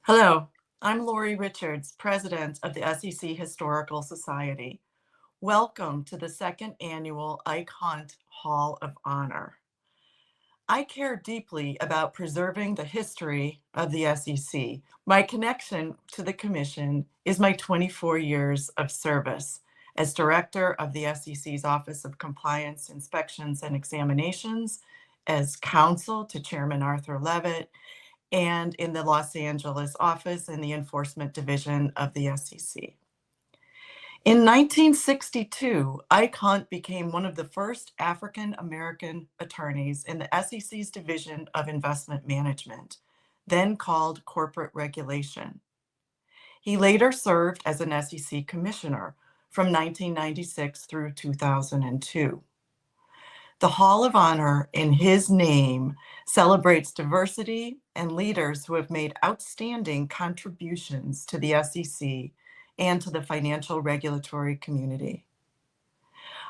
Hello, I'm Lori Richards, President of the SEC Historical Society. Welcome to the second annual Ike Hunt Hall of Honor. I care deeply about preserving the history of the SEC. My connection to the Commission is my 24 years of service as Director of the SEC's Office of Compliance, Inspections, and Examinations, as counsel to Chairman Arthur Levitt, and in the Los Angeles office in the Enforcement Division of the SEC. In 1962, Ike Hunt became one of the first African American attorneys in the SEC's Division of Investment Management, then called Corporate Regulation. He later served as an SEC commissioner from 1996 through 2002. The Hall of Honor, in his name, celebrates diversity and leaders who have made outstanding contributions to the SEC and to the financial regulatory community.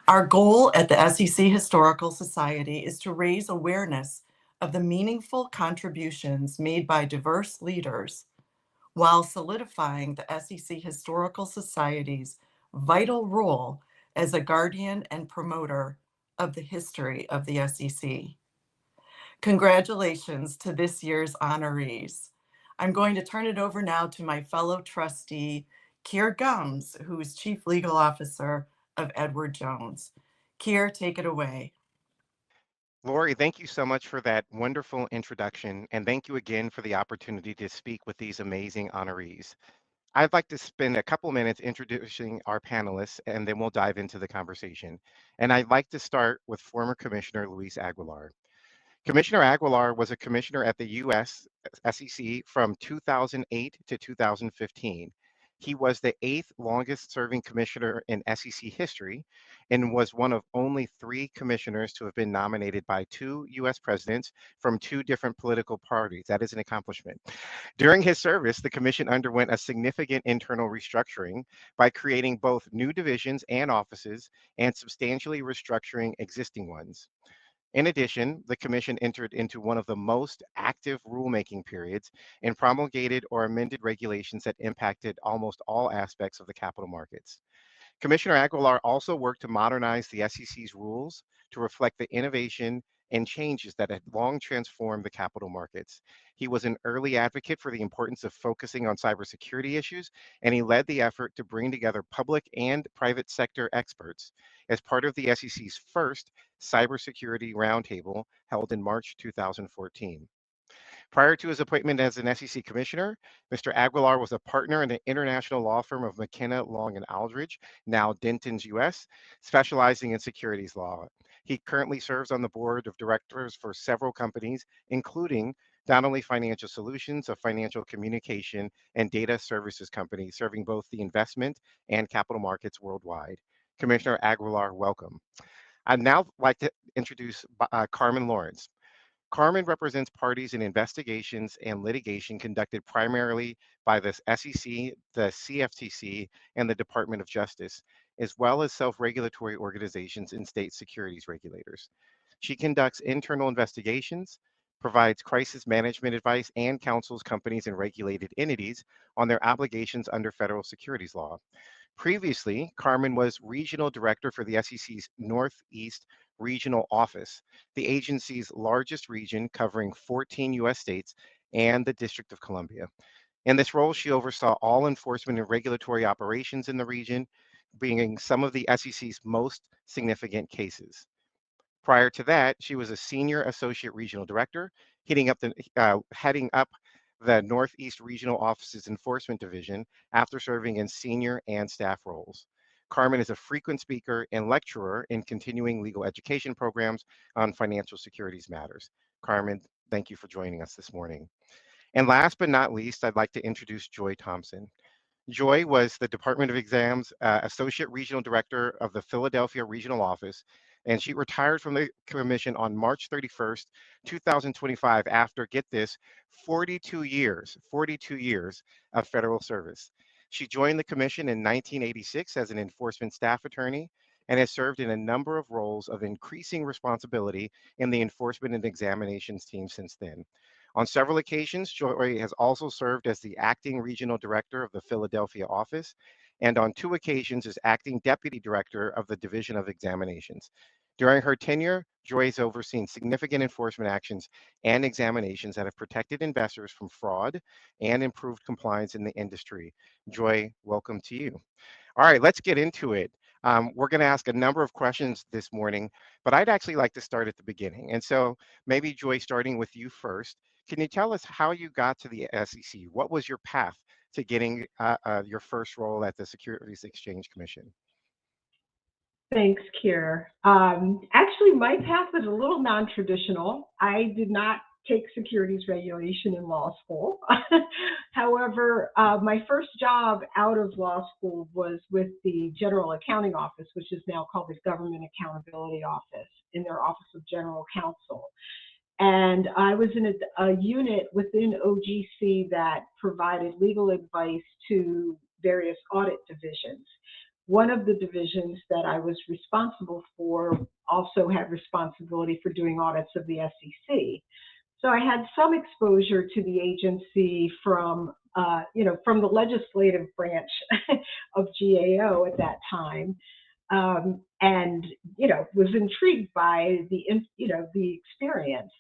Our goal at the SEC Historical Society is to raise awareness of the meaningful contributions made by diverse leaders while solidifying the SEC Historical Society's vital role as a guardian and promoter of the history of the SEC. Congratulations to this year's honorees. I'm going to turn it over now to my fellow trustee, Keir Gumbs, who is Chief Legal Officer of Edward Jones. Keir, take it away. Lori, thank you so much for that wonderful introduction, and thank you again for the opportunity to speak with these amazing honorees. I'd like to spend a couple minutes introducing our panelists, and then we'll dive into the conversation. And I'd like to start with former Commissioner Luis Aguilar. Commissioner Aguilar was a commissioner at the U.S. SEC from 2008 to 2015. He was the eighth longest serving commissioner in SEC history and was one of only three commissioners to have been nominated by two U.S. presidents from two different political parties. That is an accomplishment. During his service, the commission underwent a significant internal restructuring by creating both new divisions and offices and substantially restructuring existing ones. In addition, the Commission entered into one of the most active rulemaking periods and promulgated or amended regulations that impacted almost all aspects of the capital markets. Commissioner Aguilar also worked to modernize the SEC's rules to reflect the innovation and changes that had long transformed the capital markets. He was an early advocate for the importance of focusing on cybersecurity issues, and he led the effort to bring together public and private sector experts as part of the SEC's first cybersecurity roundtable held in March 2014. Prior to his appointment as an SEC commissioner, Mr. Aguilar was a partner in the international law firm of McKenna, Long and Aldridge, now Dentons US, specializing in securities law. He currently serves on the board of directors for several companies, including Donnelly Financial Solutions, a financial communication and data services company serving both the investment and capital markets worldwide. Commissioner Aguilar, welcome. I'd now like to introduce Carmen Lawrence. Carmen represents parties in investigations and litigation conducted primarily by the SEC, the CFTC, and the Department of Justice, as well as self-regulatory organizations and state securities regulators. She conducts internal investigations, provides crisis management advice, and counsels companies and regulated entities on their obligations under federal securities law. Previously, Carmen was regional director for the SEC's Northeast Regional Office, the agency's largest region covering 14 U.S. states and the District of Columbia. In this role, she oversaw all enforcement and regulatory operations in the region, bringing some of the SEC's most significant cases. Prior to that, she was a senior associate regional director, heading up the Northeast Regional Office's Enforcement Division after serving in senior and staff roles. Carmen is a frequent speaker and lecturer in continuing legal education programs on financial securities matters. Carmen, thank you for joining us this morning. And last but not least, I'd like to introduce Joy Thompson. Joy was the Department of Exams Associate Regional Director of the Philadelphia Regional Office, and she retired from the commission on March 31st, 2025 after, get this, 42 years of federal service. She joined the commission in 1986 as an enforcement staff attorney and has served in a number of roles of increasing responsibility in the enforcement and examinations team since then. On several occasions, Joy has also served as the acting regional director of the Philadelphia office, and on 2 occasions as acting deputy director of the Division of Examinations. During her tenure, Joy has overseen significant enforcement actions and examinations that have protected investors from fraud and improved compliance in the industry. Joy, welcome to you. All right, let's get into it. We're going to ask a number of questions this morning, but I'd actually like to start at the beginning. And so maybe Joy, starting with you first, can you tell us how you got to the SEC? What was your path to getting your first role at the Securities Exchange Commission? Thanks, Keir. Actually, my path was a little non-traditional. I did not take securities regulation in law school. However, my first job out of law school was with the General Accounting Office, which is now called the Government Accountability Office, in their Office of General Counsel. And I was in a unit within OGC that provided legal advice to various audit divisions. One of the divisions that I was responsible for also had responsibility for doing audits of the SEC. So I had some exposure to the agency from the legislative branch of GAO at that time, and was intrigued by the experience.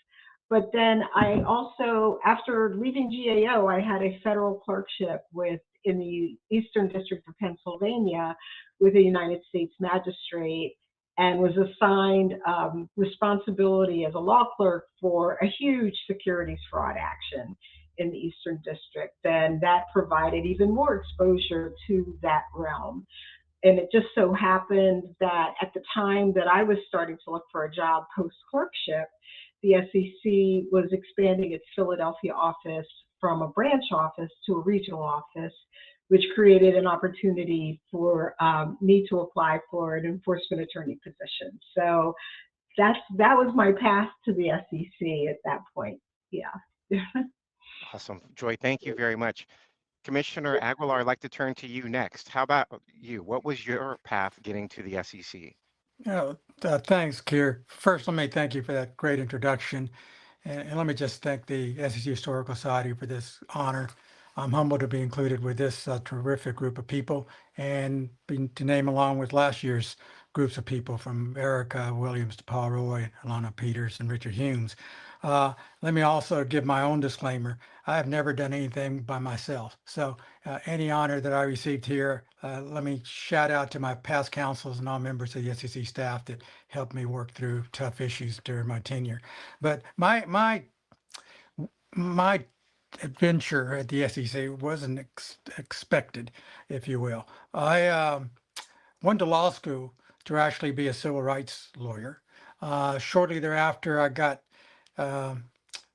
But then I also, after leaving GAO, I had a federal clerkship in the Eastern District of Pennsylvania with a United States magistrate, and was assigned responsibility as a law clerk for a huge securities fraud action in the Eastern District. And that provided even more exposure to that realm. And it just so happened that at the time that I was starting to look for a job post-clerkship, the SEC was expanding its Philadelphia office from a branch office to a regional office, which created an opportunity for me to apply for an enforcement attorney position. So that was my path to the SEC at that point. Yeah. Awesome. Joy, thank you very much. Commissioner Aguilar, I'd like to turn to you next. How about you? What was your path getting to the SEC? Thanks, Keir. First, let me thank you for that great introduction. And let me just thank the SEC Historical Society for this honor. I'm humbled to be included with this terrific group of people and to name along with last year's groups of people from Erica Williams to Paul Roy, Alana Peters, and Richard Humes. Let me also give my own disclaimer. I have never done anything by myself. So any honor that I received here, let me shout out to my past counsels and all members of the SEC staff that helped me work through tough issues during my tenure. But my adventure at the SEC wasn't expected, if you will. I went to law school to actually be a civil rights lawyer. Shortly thereafter, I got um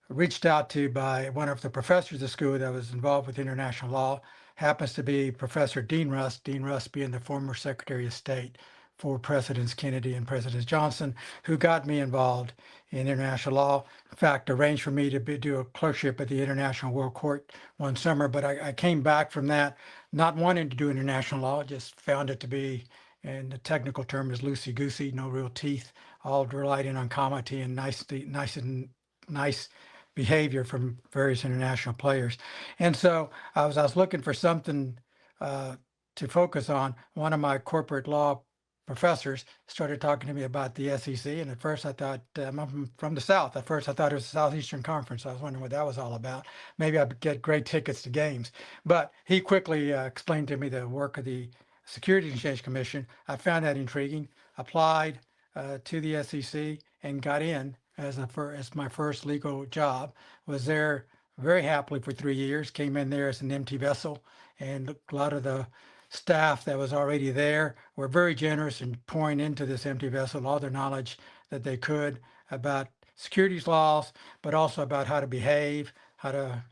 reached out to by one of the professors of school that was involved with international law, happens to be Professor Dean Rusk being the former Secretary of State for Presidents Kennedy and President Johnson, who got me involved in international law. In fact, arranged for me to do a clerkship at the International World Court one summer, but I came back from that not wanting to do international law, just found it to be, and the technical term is loosey-goosey, no real teeth, all relying on comity and nice behavior from various international players. And so I was looking for something to focus on. One of my corporate law professors started talking to me about the SEC. And at first I thought, I'm from the South. At first I thought it was the Southeastern Conference. I was wondering what that was all about. Maybe I'd get great tickets to games. But he quickly explained to me the work of the Securities and Exchange Commission. I found that intriguing, applied to the SEC and got in as my first legal job. Was there very happily for 3 years. Came in there as an empty vessel, and a lot of the staff that was already there were very generous in pouring into this empty vessel all their knowledge that they could about securities laws, but also about how to behave, how to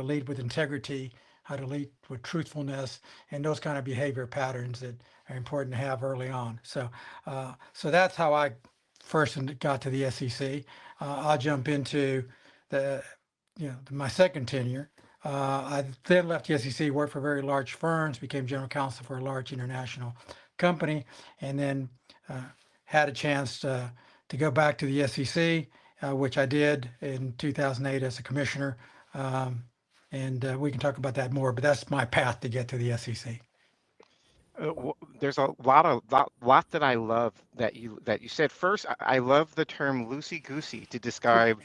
lead with integrity, how to lead with truthfulness, and those kind of behavior patterns that are important to have early on. So that's how I first got to the SEC. I'll jump into the my second tenure. I then left the SEC, worked for very large firms, became general counsel for a large international company, and then uh, had a chance to go back to the SEC. which I did in 2008 as a commissioner. We can talk about that more, but that's my path to get to the SEC. There's a lot that I love that you said. First, I love the term loosey goosey to describe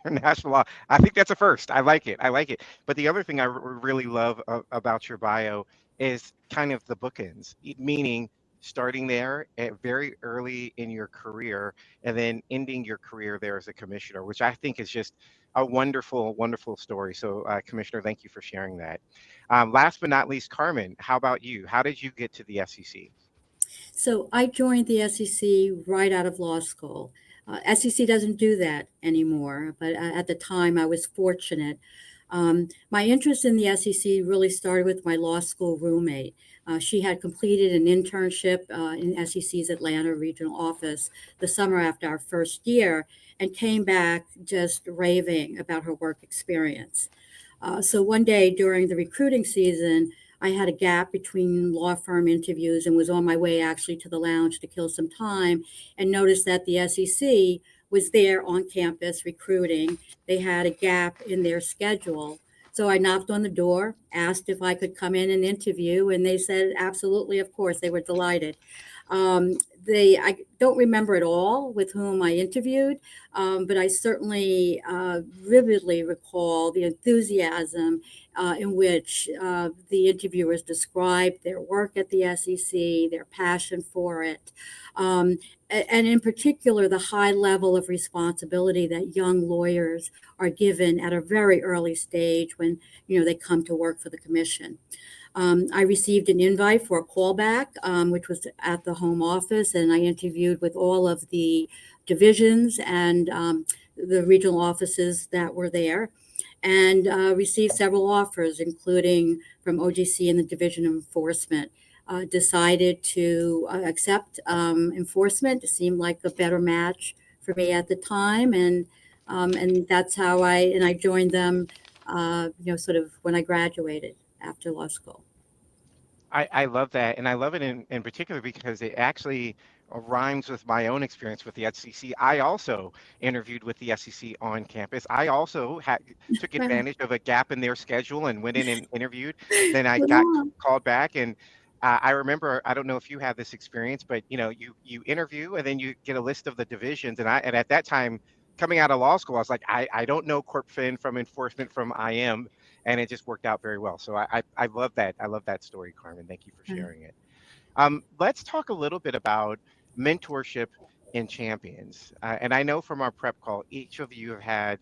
international law. I think that's a first. I like it. I like it. But the other thing I really love about your bio is kind of the bookends, meaning starting there at very early in your career and then ending your career there as a commissioner, which I think is just a wonderful, wonderful story. So, Commissioner, thank you for sharing that. Last but not least, Carmen, how about you? How did you get to the SEC? So I joined the SEC right out of law school. SEC doesn't do that anymore, but at the time I was fortunate. My interest in the SEC really started with my law school roommate. She had completed an internship in SEC's Atlanta regional office the summer after our first year and came back just raving about her work experience. So one day during the recruiting season, I had a gap between law firm interviews and was on my way actually to the lounge to kill some time and noticed that the SEC was there on campus recruiting. They had a gap in their schedule. So I knocked on the door, asked if I could come in and interview, and they said, absolutely, of course. They were delighted. I don't remember at all with whom I interviewed, but I certainly vividly recall the enthusiasm in which the interviewers described their work at the SEC, their passion for it, and in particular, the high level of responsibility that young lawyers are given at a very early stage when they come to work for the commission. I received an invite for a callback, which was at the home office, and I interviewed with all of the divisions and the regional offices that were there, and received several offers, including from OGC and the Division of Enforcement. Decided to accept enforcement. It seemed like a better match for me at the time, and that's how I joined them. Sort of when I graduated after law school. I love that. And I love it in particular because it actually rhymes with my own experience with the SEC. I also interviewed with the SEC on campus. I also took advantage of a gap in their schedule and went in and interviewed. Then I got called back, and I remember, I don't know if you have this experience, but you interview and then you get a list of the divisions. And at that time, coming out of law school, I was like, I don't know Corp Fin from enforcement from IM, and it just worked out very well. So I love that. I love that story, Carmen. Thank you for sharing it. Let's talk a little bit about mentorship in champions. And I know from our prep call, each of you have had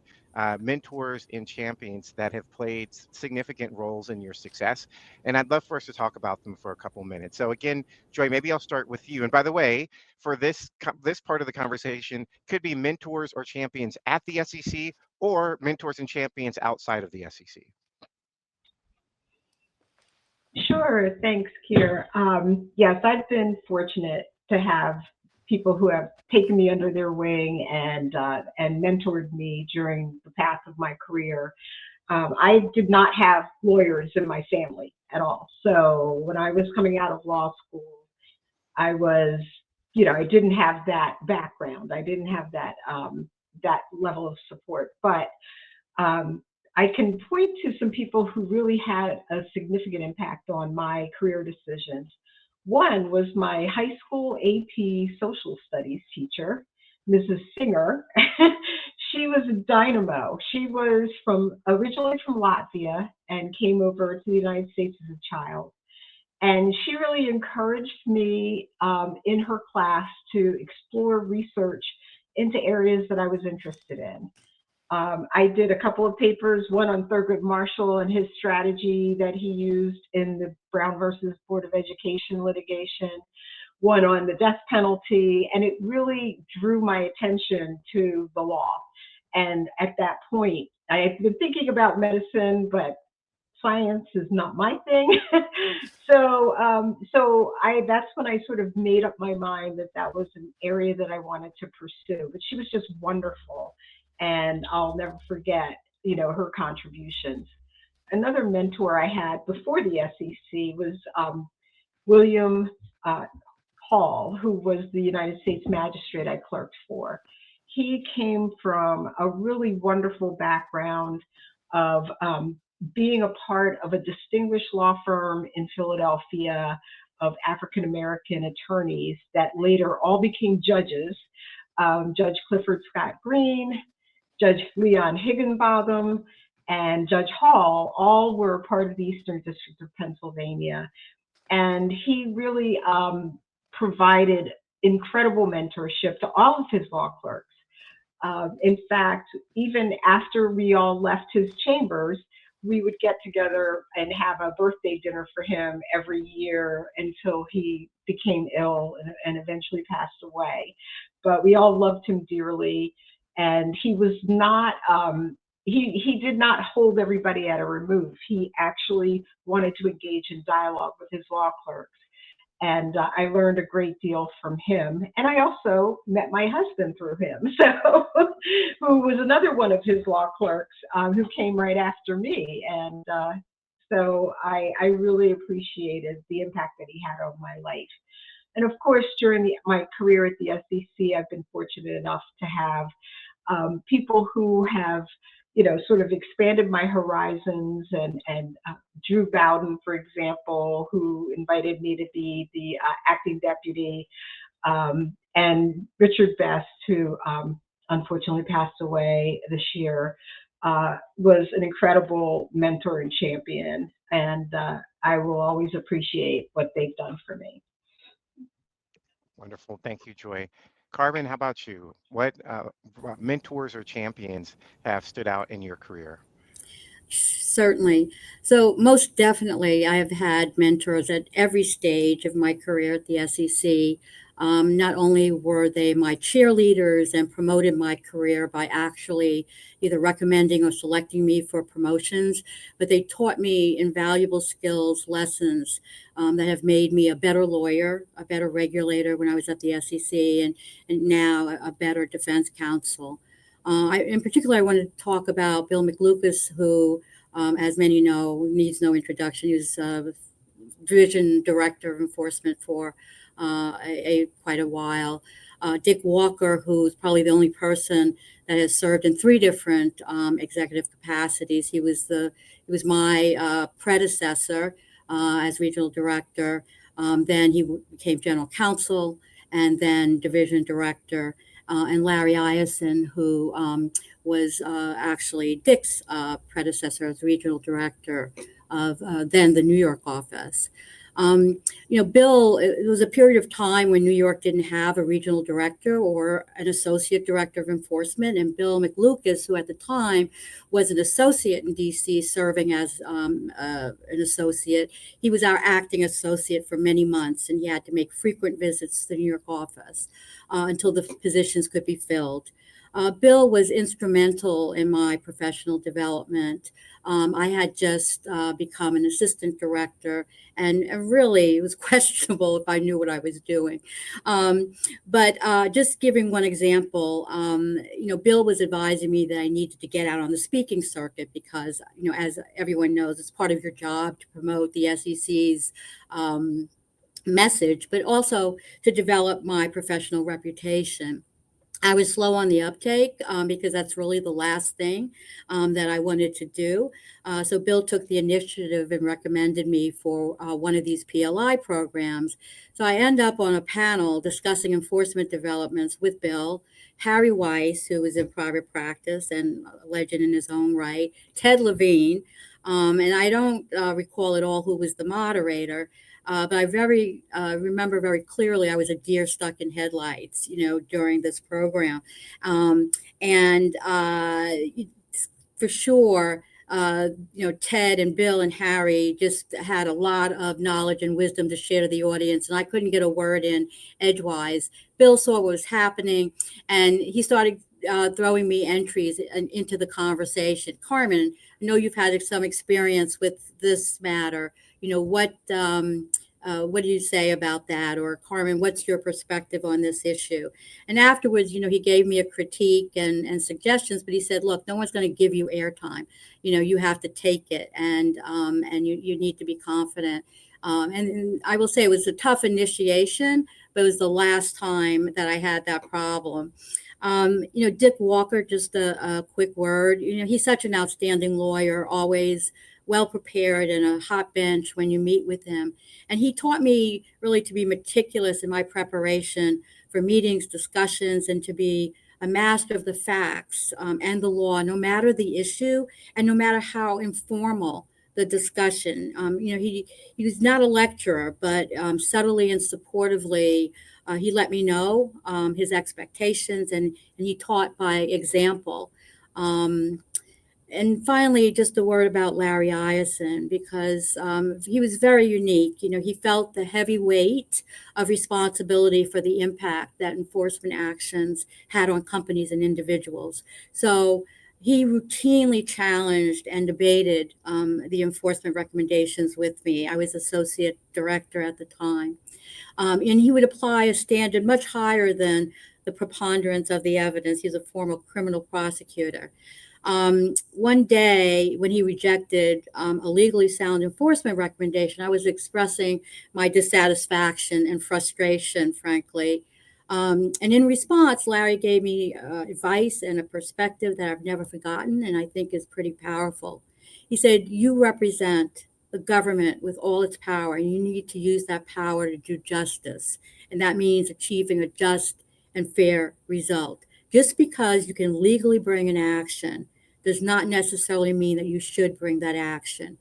mentors and champions that have played significant roles in your success. And I'd love for us to talk about them for a couple minutes. So again, Joy, maybe I'll start with you. And by the way, for this part of the conversation, could be mentors or champions at the SEC or mentors and champions outside of the SEC. Sure, thanks, Keir. Yes, I've been fortunate to have people who have taken me under their wing and mentored me during the path of my career. I did not have lawyers in my family at all. So when I was coming out of law school, I was, I didn't have that background. I didn't have that that level of support. But I can point to some people who really had a significant impact on my career decisions. One was my high school AP social studies teacher, Mrs. Singer. She was a dynamo. She was originally from Latvia and came over to the United States as a child. And she really encouraged me in her class to explore research into areas that I was interested in. I did a couple of papers, one on Thurgood Marshall and his strategy that he used in the Brown versus Board of Education litigation, one on the death penalty, and it really drew my attention to the law. And at that point, I had been thinking about medicine, but science is not my thing. So that's when I sort of made up my mind that was an area that I wanted to pursue. But she was just wonderful. And I'll never forget, her contributions. Another mentor I had before the SEC was William Hall, who was the United States magistrate I clerked for. he came from a really wonderful background of being a part of a distinguished law firm in Philadelphia of African American attorneys that later all became judges. Judge Clifford Scott Green, Judge Leon Higginbotham, and Judge Hall all were part of the Eastern District of Pennsylvania. And he really provided incredible mentorship to all of his law clerks. In fact, even after we all left his chambers, we would get together and have a birthday dinner for him every year until he became ill and eventually passed away. But we all loved him dearly, and he was not, he did not hold everybody at a remove. He actually wanted to engage in dialogue with his law clerks. And I learned a great deal from him. And I also met my husband through him, so who was another one of his law clerks who came right after me. And so I really appreciated the impact that he had on my life. And of course, during my career at the SEC, I've been fortunate enough to have people who have, sort of expanded my horizons, and Drew Bowden, for example, who invited me to be the acting deputy, and Richard Best, who unfortunately passed away this year, was an incredible mentor and champion, and I will always appreciate what they've done for me. Wonderful. Thank you, Joy. Carmen, how about you? What mentors or champions have stood out in your career? Certainly. So most definitely, I have had mentors at every stage of my career at the SEC. Not only were they my cheerleaders and promoted my career by actually either recommending or selecting me for promotions, but they taught me invaluable skills, lessons that have made me a better lawyer, a better regulator when I was at the SEC, and now a better defense counsel. In particular, I wanted to talk about Bill McLucas, who, as many know, needs no introduction. He was Division Director of Enforcement for quite a while. Dick Walker, who's probably the only person that has served in 3 different executive capacities. He was my predecessor as regional director. Then he became general counsel, and then division director. And Larry Iacin, who was actually Dick's predecessor as regional director of then the New York office. Bill, it was a period of time when New York didn't have a regional director or an associate director of enforcement. And Bill McLucas, who at the time was an associate in DC, serving as an associate, he was our acting associate for many months, and he had to make frequent visits to the New York office until the positions could be filled. Bill was instrumental in my professional development. I had just become an assistant director, and really it was questionable if I knew what I was doing. But just giving one example, Bill was advising me that I needed to get out on the speaking circuit because, as everyone knows, it's part of your job to promote the SEC's message, but also to develop my professional reputation. I was slow on the uptake because that's really the last thing that I wanted to do. So Bill took the initiative and recommended me for one of these PLI programs. So I end up on a panel discussing enforcement developments with Bill, Harry Weiss, who was in private practice and a legend in his own right, Ted Levine, and I don't recall at all who was the moderator. But I remember very clearly I was a deer stuck in headlights, during this program. And for sure, Ted and Bill and Harry just had a lot of knowledge and wisdom to share to the audience, and I couldn't get a word in edgewise. Bill saw what was happening, and he started throwing me entries into the conversation. Carmen, I know you've had some experience with this matter. What do you say about that? Or Carmen, what's your perspective on this issue? And afterwards, he gave me a critique and suggestions, but he said, look, no one's going to give you airtime. You have to take it, and you need to be confident. And I will say it was a tough initiation, but it was the last time that I had that problem. Dick Walker, just a quick word. He's such an outstanding lawyer, always well prepared and a hot bench when you meet with him. And he taught me really to be meticulous in my preparation for meetings, discussions, and to be a master of the facts and the law, no matter the issue and no matter how informal the discussion. He was not a lecturer, but subtly and supportively, he let me know his expectations, and he taught by example. And finally, just a word about Larry Ireson, because he was very unique. He felt the heavy weight of responsibility for the impact that enforcement actions had on companies and individuals. So he routinely challenged and debated the enforcement recommendations with me. I was associate director at the time. And he would apply a standard much higher than the preponderance of the evidence. He's a former criminal prosecutor. One day when he rejected a legally sound enforcement recommendation, I was expressing my dissatisfaction and frustration, frankly. And in response, Larry gave me advice and a perspective that I've never forgotten and I think is pretty powerful. He said, "You represent the government with all its power, and you need to use that power to do justice. And that means achieving a just and fair result. Just because you can legally bring an action does not necessarily mean that you should bring that action.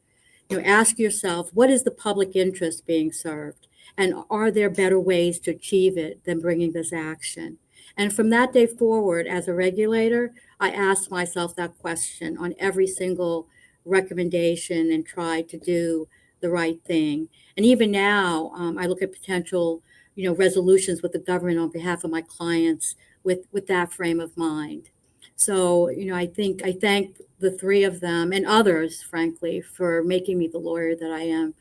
Ask yourself, what is the public interest being served? And are there better ways to achieve it than bringing this action?" And from that day forward, as a regulator, I asked myself that question on every single recommendation and tried to do the right thing. And even now, I look at potential, resolutions with the government on behalf of my clients with that frame of mind. So, I thank the three of them and others, frankly, for making me the lawyer that I am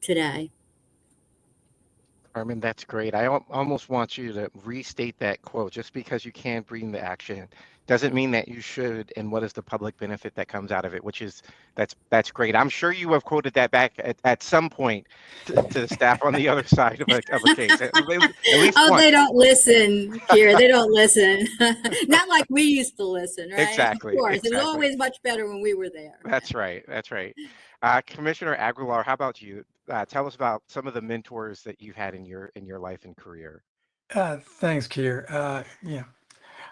today. Carmen, that's great. I almost want you to restate that quote. Just because you can't bring the action doesn't mean that you should. And what is the public benefit that comes out of it? Which is that's great. I'm sure you have quoted that back at some point to the staff on the other side of a case. At least Oh, once. they don't listen, Keir. They don't listen. Not like we used to listen, right? Exactly. Of course, Exactly. it was always much better when we were there. That's right. That's right. Commissioner Aguilar, how about you? Tell us about some of the mentors that you've had in your life and career. Thanks, Keir. Yeah,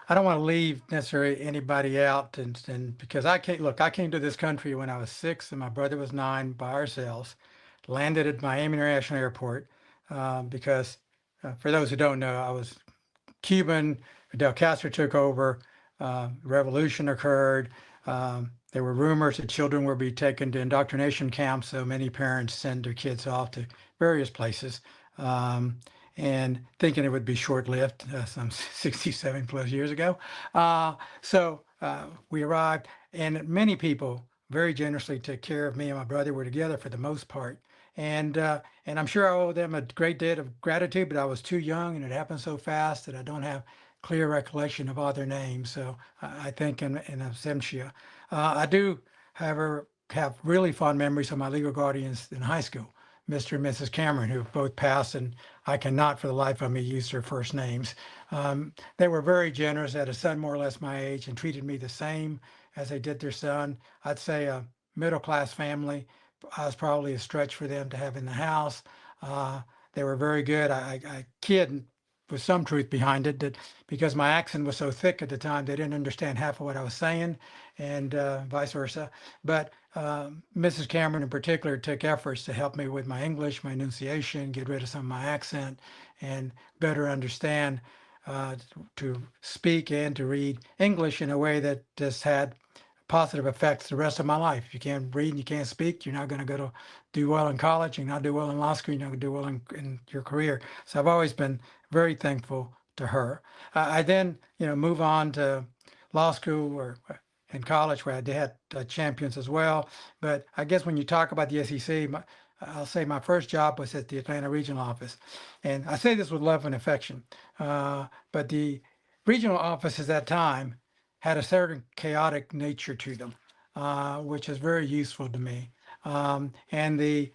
I don't want to leave necessarily anybody out, and because I came to this country when I was 6 and my brother was 9 by ourselves, landed at Miami International Airport because for those who don't know, I was Cuban. Fidel Castro took over. Revolution occurred. There were rumors that children were being taken to indoctrination camps, so many parents send their kids off to various places, and thinking it would be short-lived, some 67 plus years ago. So we arrived, and many people very generously took care of me and my brother. Were together for the most part. And I'm sure I owe them a great debt of gratitude, but I was too young and it happened so fast that I don't have clear recollection of all their names. So I think in absentia. I do, however, have really fond memories of my legal guardians in high school, Mr. and Mrs. Cameron, who have both passed, and I cannot for the life of me use their first names. They were very generous. They had a son more or less my age and treated me the same as they did their son. I'd say a middle-class family. I was probably a stretch for them to have in the house. They were very good. I kid with some truth behind it that because my accent was so thick at the time, they didn't understand half of what I was saying, and vice versa. But Mrs. Cameron in particular took efforts to help me with my English, my enunciation, get rid of some of my accent, and better understand to speak and to read English in a way that just had positive effects the rest of my life. If you can't read and you can't speak, you're not going to do well in college, you're not do well in law school, you're not going to do well in your career. So I've always been very thankful to her. I then, move on to law school or in college where I had champions as well. But I guess when you talk about the SEC, I'll say my first job was at the Atlanta regional office. And I say this with love and affection, but the regional office at that time had a certain chaotic nature to them, which is very useful to me. And the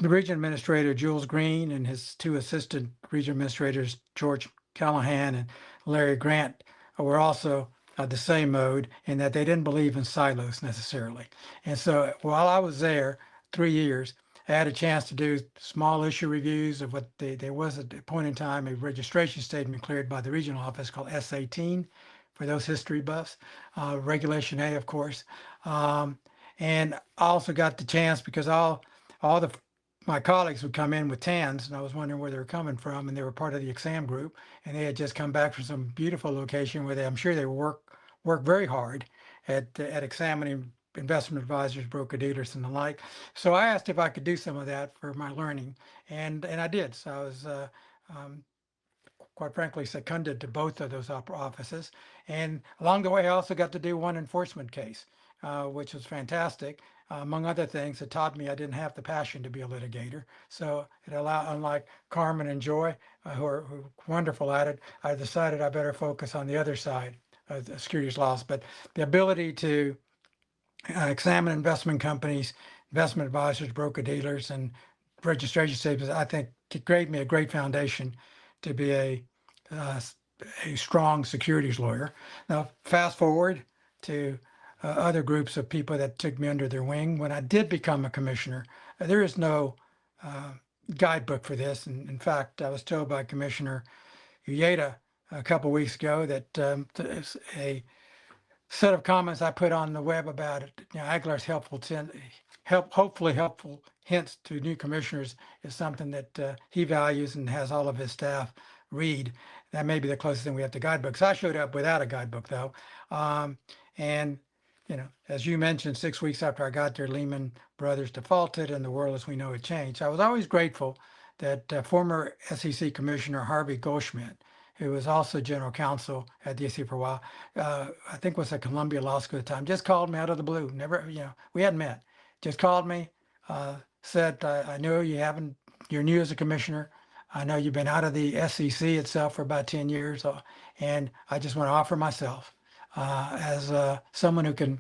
region administrator, Jules Green, and his two assistant region administrators, George Callahan and Larry Grant, were also the same mode in that they didn't believe in silos necessarily. And so while I was there 3 years, I had a chance to do small issue reviews of what there was at a point in time a registration statement cleared by the regional office called S18 for those history buffs, Regulation A, of course. Um, and I also got the chance because all the my colleagues would come in with TANs, and I was wondering where they were coming from, and they were part of the exam group, and they had just come back from some beautiful location where I'm sure they work very hard at examining investment advisors, broker dealers, and the like. So I asked if I could do some of that for my learning, and I did. So I was um, quite frankly seconded to both of those offices. And along the way, I also got to do one enforcement case, which was fantastic. Among other things, it taught me I didn't have the passion to be a litigator. So it allowed, unlike Carmen and Joy, who are wonderful at it, I decided I better focus on the other side of the securities laws. But the ability to examine investment companies, investment advisors, broker dealers, and registration statements, I think it gave me a great foundation to be uh, a strong securities lawyer. Now, fast forward to other groups of people that took me under their wing. When I did become a commissioner, there is no uh, guidebook for this. And in fact, I was told by Commissioner Uyeda a couple weeks ago that a set of comments I put on the web about it, Aguilar's hopefully helpful hints to new commissioners is something that he values and has all of his staff read. That may be the closest thing we have to guidebooks. I showed up without a guidebook though. And as you mentioned, 6 weeks after I got there, Lehman Brothers defaulted and the world as we know it changed. I was always grateful that former SEC Commissioner Harvey Goldschmidt, who was also general counsel at the SEC for a while, I think was at Columbia Law School at the time, just called me out of the blue. Never, we hadn't met. Just called me, said, I know you're new as a commissioner. I know you've been out of the SEC itself for about 10 years, and I just want to offer myself as someone who can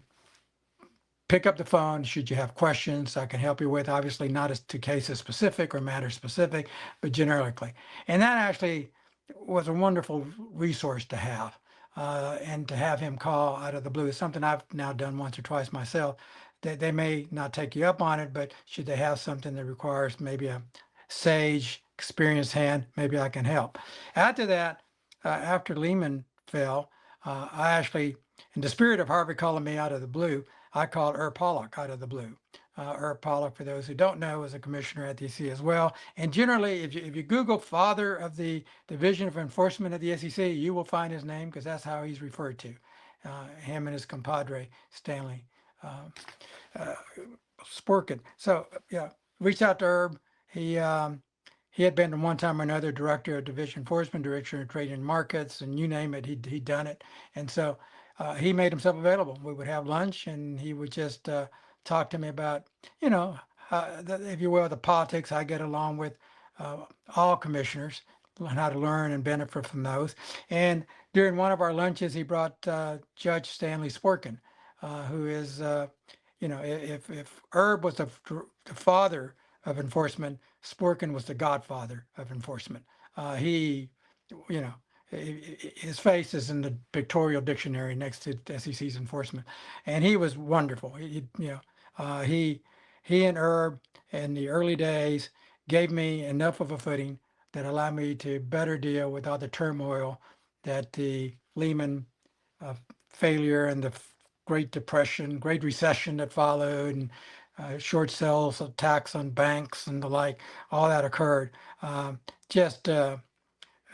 pick up the phone should you have questions I can help you with, obviously not as to cases specific or matter specific, but generically. And that actually was a wonderful resource to have. And to have him call out of the blue is something I've now done once or twice myself. They may not take you up on it, but should they have something that requires maybe a sage, experienced hand, maybe I can help. After that, after Lehman fell, I actually, in the spirit of Harvey calling me out of the blue, I called Pollock out of the blue. Pollock, for those who don't know, was a commissioner at the SEC as well. And generally, if you Google father of the Division of Enforcement at the SEC, you will find his name because that's how he's referred to. Him and his compadre, Stanley Sporkin. So, yeah, reached out to Herb. He had been at one time or another director of division enforcement, director of trading and markets, and you name it, he'd done it. And so he made himself available. We would have lunch, and he would just talk to me about, if you will, the politics I get along with all commissioners, and how to learn and benefit from those. And during one of our lunches, he brought Judge Stanley Sporkin, who is, if Herb was the father of enforcement, Sporkin was the godfather of enforcement. He, you know, his face is in the pictorial dictionary next to SEC's enforcement, and he was wonderful. He and Herb in the early days gave me enough of a footing that allowed me to better deal with all the turmoil that the Lehman failure and the Great Depression, Great Recession that followed, and short sales attacks on banks and the like, all that occurred. Just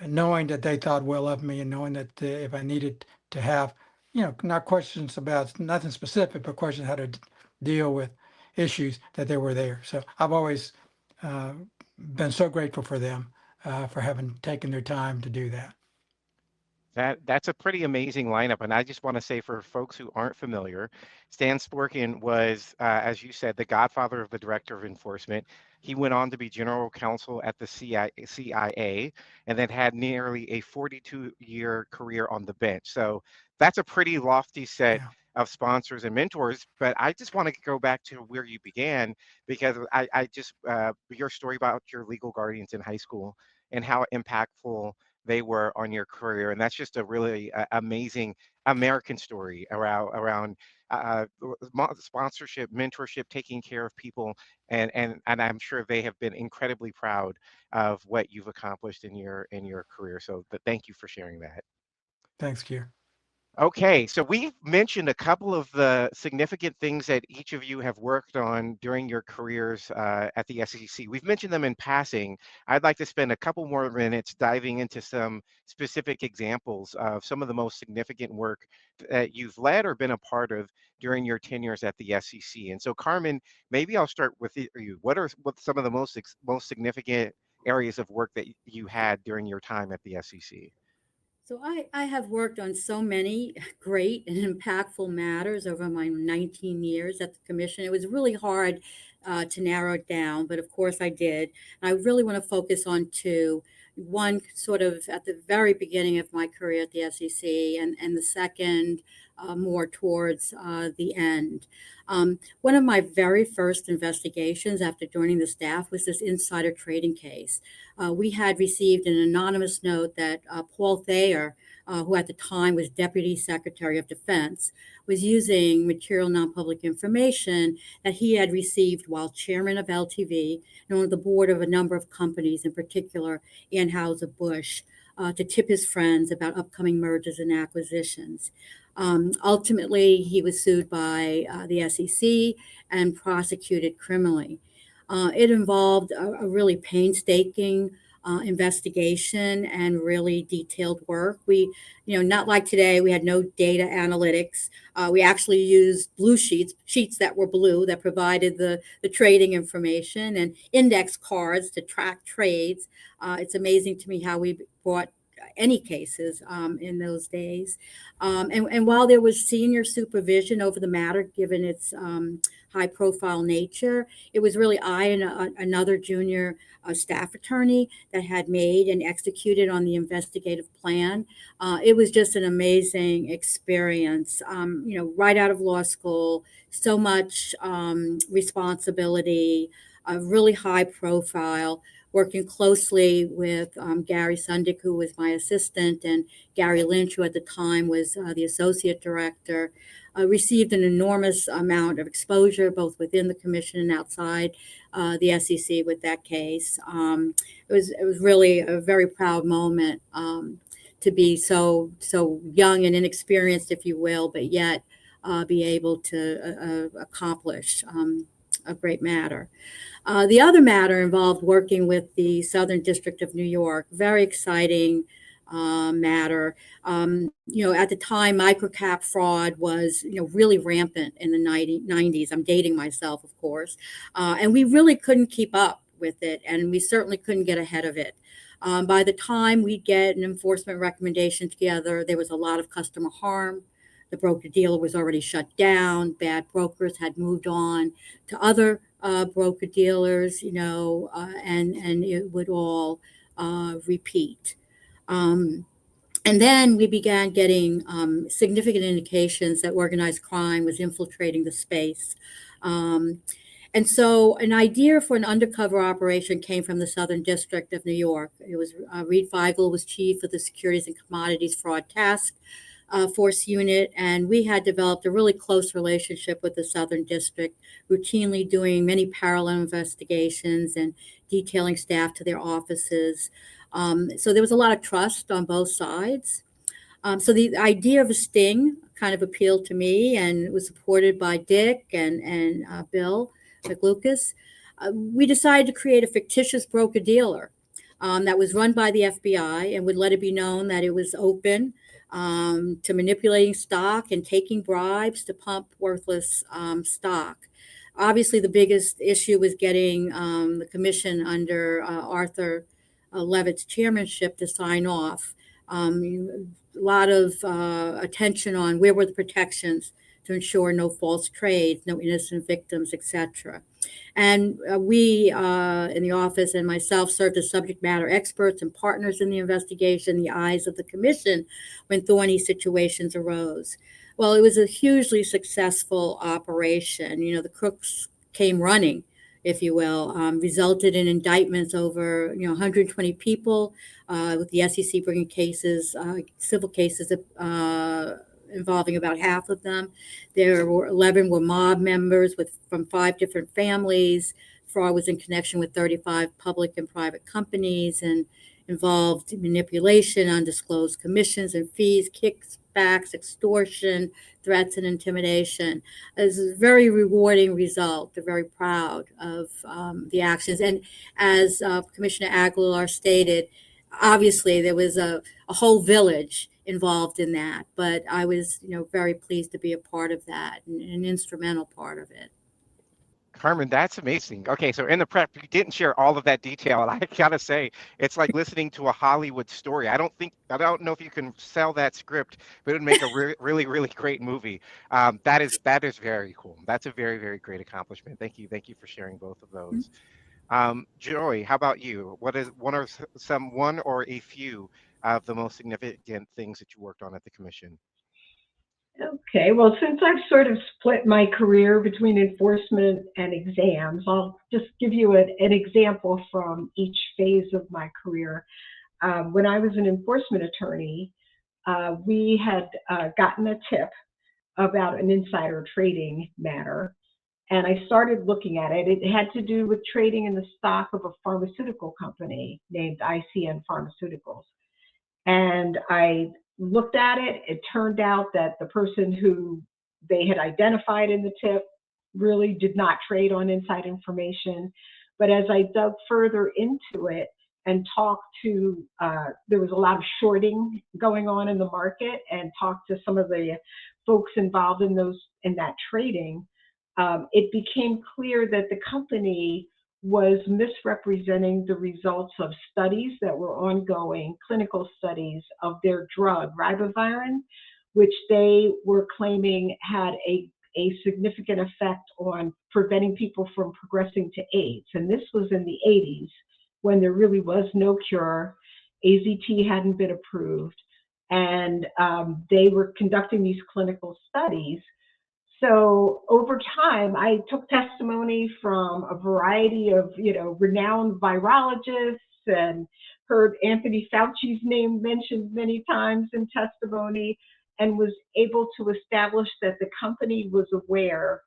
knowing that they thought well of me and knowing that if I needed to have, not questions about nothing specific, but questions how to deal with issues, that they were there. So I've always been so grateful for them for having taken their time to do that. That's a pretty amazing lineup, and I just want to say for folks who aren't familiar, Stan Sporkin was, as you said, the godfather of the director of enforcement. He went on to be general counsel at the CIA, and then had nearly a 42-year career on the bench. So that's a pretty lofty set of sponsors and mentors. But I just want to go back to where you began, because I just your story about your legal guardians in high school and how impactful they were on your career. And that's just a really amazing American story around sponsorship, mentorship, taking care of people, and I'm sure they have been incredibly proud of what you've accomplished in your career. So, but thank you for sharing that. Thanks, Keir. Okay, so we've mentioned a couple of the significant things that each of you have worked on during your careers at the SEC. We've mentioned them in passing. I'd like to spend a couple more minutes diving into some specific examples of some of the most significant work that you've led or been a part of during your tenures at the SEC. And so, Carmen, maybe I'll start with you. What are some of the most significant areas of work that you had during your time at the SEC? So I have worked on so many great and impactful matters over my 19 years at the commission. It was really hard to narrow it down, but of course I did. And I really want to focus on two. One sort of at the very beginning of my career at the SEC, and the second more towards the end. One of my very first investigations after joining the staff was this insider trading case. We had received an anonymous note that Paul Thayer, who at the time was Deputy Secretary of Defense, was using material non-public information that he had received while chairman of LTV and on the board of a number of companies, in particular Anheuser-Busch, to tip his friends about upcoming mergers and acquisitions. Ultimately, he was sued by the SEC and prosecuted criminally. It involved a really painstaking investigation and really detailed work. We, not like today, we had no data analytics. We actually used blue sheets that were blue that provided the trading information, and index cards to track trades. It's amazing to me how we brought any cases in those days. And while there was senior supervision over the matter, given its high profile nature, it was really I and another junior staff attorney that had made and executed on the investigative plan. It was just an amazing experience. Right out of law school, so much responsibility, a really high profile, working closely with Gary Sundick, who was my assistant, and Gary Lynch, who at the time was the associate director. Received an enormous amount of exposure, both within the commission and outside the SEC with that case. It was really a very proud moment to be so young and inexperienced, if you will, but yet be able to accomplish a great matter. The other matter involved working with the Southern District of New York. Very exciting matter. At the time, microcap fraud was, really rampant in the 90s. I'm dating myself, of course. And we really couldn't keep up with it, and we certainly couldn't get ahead of it. By the time we'd get an enforcement recommendation together, there was a lot of customer harm. The broker-dealer was already shut down. Bad brokers had moved on to other broker-dealers, and it would all repeat. And then we began getting significant indications that organized crime was infiltrating the space. And so an idea for an undercover operation came from the Southern District of New York. It was Reed Feigl was chief of the Securities and Commodities Fraud Task Force unit, and we had developed a really close relationship with the Southern District, routinely doing many parallel investigations and detailing staff to their offices. So there was a lot of trust on both sides. So the idea of a sting kind of appealed to me, and it was supported by Dick and Bill McLucas. We decided to create a fictitious broker-dealer that was run by the FBI and would let it be known that it was open to manipulating stock and taking bribes to pump worthless stock. Obviously, the biggest issue was getting the commission under Arthur Levitt's chairmanship to sign off. A lot of attention on where were the protections to ensure no false trades, no innocent victims, etc. And we in the office and myself served as subject matter experts and partners in the investigation, the eyes of the commission when thorny situations arose. Well, it was a hugely successful operation. The crooks came running, if you will, resulted in indictments over 120 people, with the SEC bringing cases, civil cases involving about half of them. There were 11 were mob members from 5 different families. Fraud was in connection with 35 public and private companies and involved manipulation, undisclosed commissions and fees, kickbacks, extortion, threats, and intimidation. It's a very rewarding result. They're very proud of the actions. And as Commissioner Aguilar stated, obviously there was a whole village involved in that, but I was, very pleased to be a part of that, and an instrumental part of it. Carmen, that's amazing. Okay, so in the prep, you didn't share all of that detail, and I gotta say, it's like listening to a Hollywood story. I don't know if you can sell that script, but it would make a really, really great movie. That is very cool. That's a very, very great accomplishment. Thank you for sharing both of those. Joy, how about you? What is one or a few of the most significant things that you worked on at the commission? Okay, well, since I've sort of split my career between enforcement and exams, I'll just give you an example from each phase of my career. When I was an enforcement attorney, we had gotten a tip about an insider trading matter, and I started looking at it. It had to do with trading in the stock of a pharmaceutical company named ICN Pharmaceuticals. And I looked at it. It turned out that the person who they had identified in the tip really did not trade on inside information. But as I dug further into it and talked to, there was a lot of shorting going on in the market, and talked to some of the folks involved in that trading, it became clear that the company was misrepresenting the results of studies that were ongoing, clinical studies of their drug, ribavirin, which they were claiming had a significant effect on preventing people from progressing to AIDS. And this was in the 80s, when there really was no cure. AZT hadn't been approved, and they were conducting these clinical studies. So over time, I took testimony from a variety of, renowned virologists, and heard Anthony Fauci's name mentioned many times in testimony, and was able to establish that the company was aware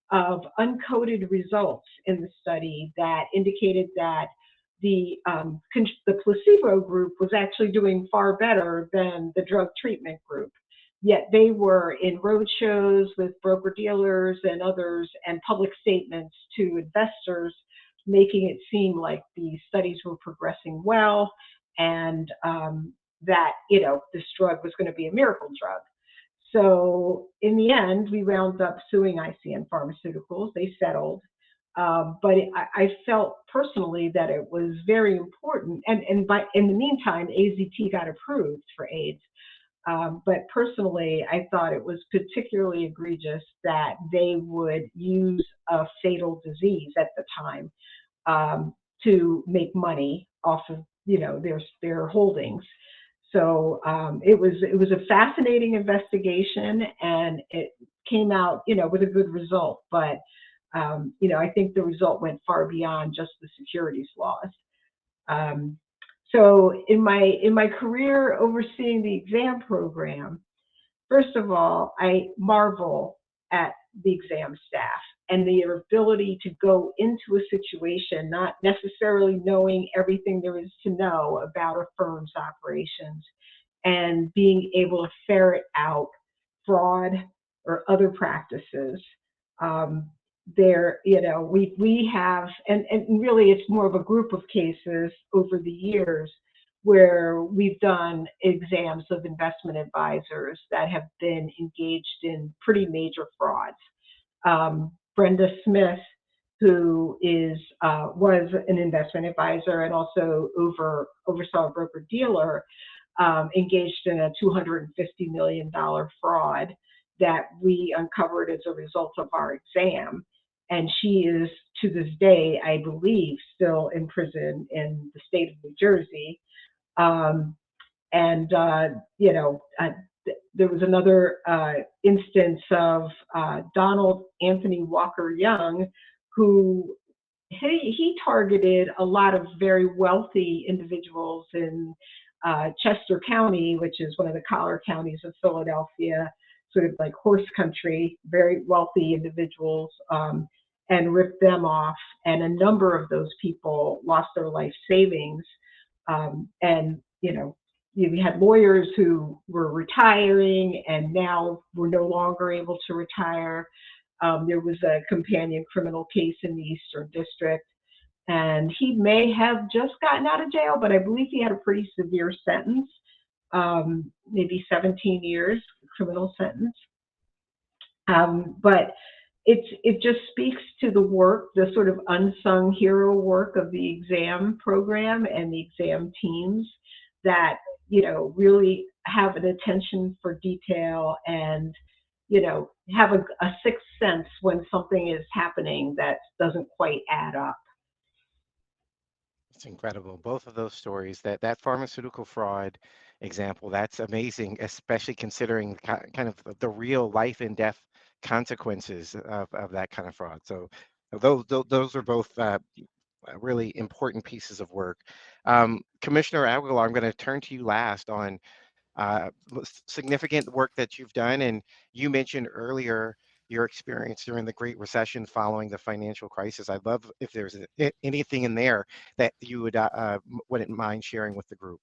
of uncoded results in the study that indicated that the placebo group was actually doing far better than the drug treatment group. Yet they were in roadshows with broker-dealers and others, and public statements to investors, making it seem like the studies were progressing well, and that this drug was going to be a miracle drug. So in the end, we wound up suing ICN Pharmaceuticals. They settled, but I felt personally that it was very important. And in the meantime, AZT got approved for AIDS. But personally, I thought it was particularly egregious that they would use a fatal disease at the time to make money off of their holdings. So it was a fascinating investigation, and it came out with a good result. But I think the result went far beyond just the securities laws. So in my career overseeing the exam program, first of all, I marvel at the exam staff and their ability to go into a situation not necessarily knowing everything there is to know about a firm's operations, and being able to ferret out fraud or other practices. We have, and really it's more of a group of cases over the years where we've done exams of investment advisors that have been engaged in pretty major frauds. Brenda Smith, who was an investment advisor and also oversaw a broker-dealer, engaged in a $250 million fraud that we uncovered as a result of our exam. And she is, to this day, I believe, still in prison in the state of New Jersey. There was another instance of Donald Anthony Walker Young, who he targeted a lot of very wealthy individuals in Chester County, which is one of the collar counties of Philadelphia, sort of like horse country, very wealthy individuals, and ripped them off. And a number of those people lost their life savings. And, we had lawyers who were retiring and now were no longer able to retire. There was a companion criminal case in the Eastern District, and he may have just gotten out of jail, but I believe he had a pretty severe sentence, maybe 17 years criminal sentence. But it just speaks to the work, the sort of unsung hero work of the exam program and the exam teams that, really have an attention for detail and, have a sixth sense when something is happening that doesn't quite add up. It's incredible. Both of those stories, that pharmaceutical fraud example, that's amazing, especially considering kind of the real life and death consequences of that kind of fraud. So those are both really important pieces of work. Commissioner Aguilar, I'm going to turn to you last on significant work that you've done. And you mentioned earlier your experience during the Great Recession following the financial crisis. I'd love if there's anything in there that you wouldn't mind sharing with the group.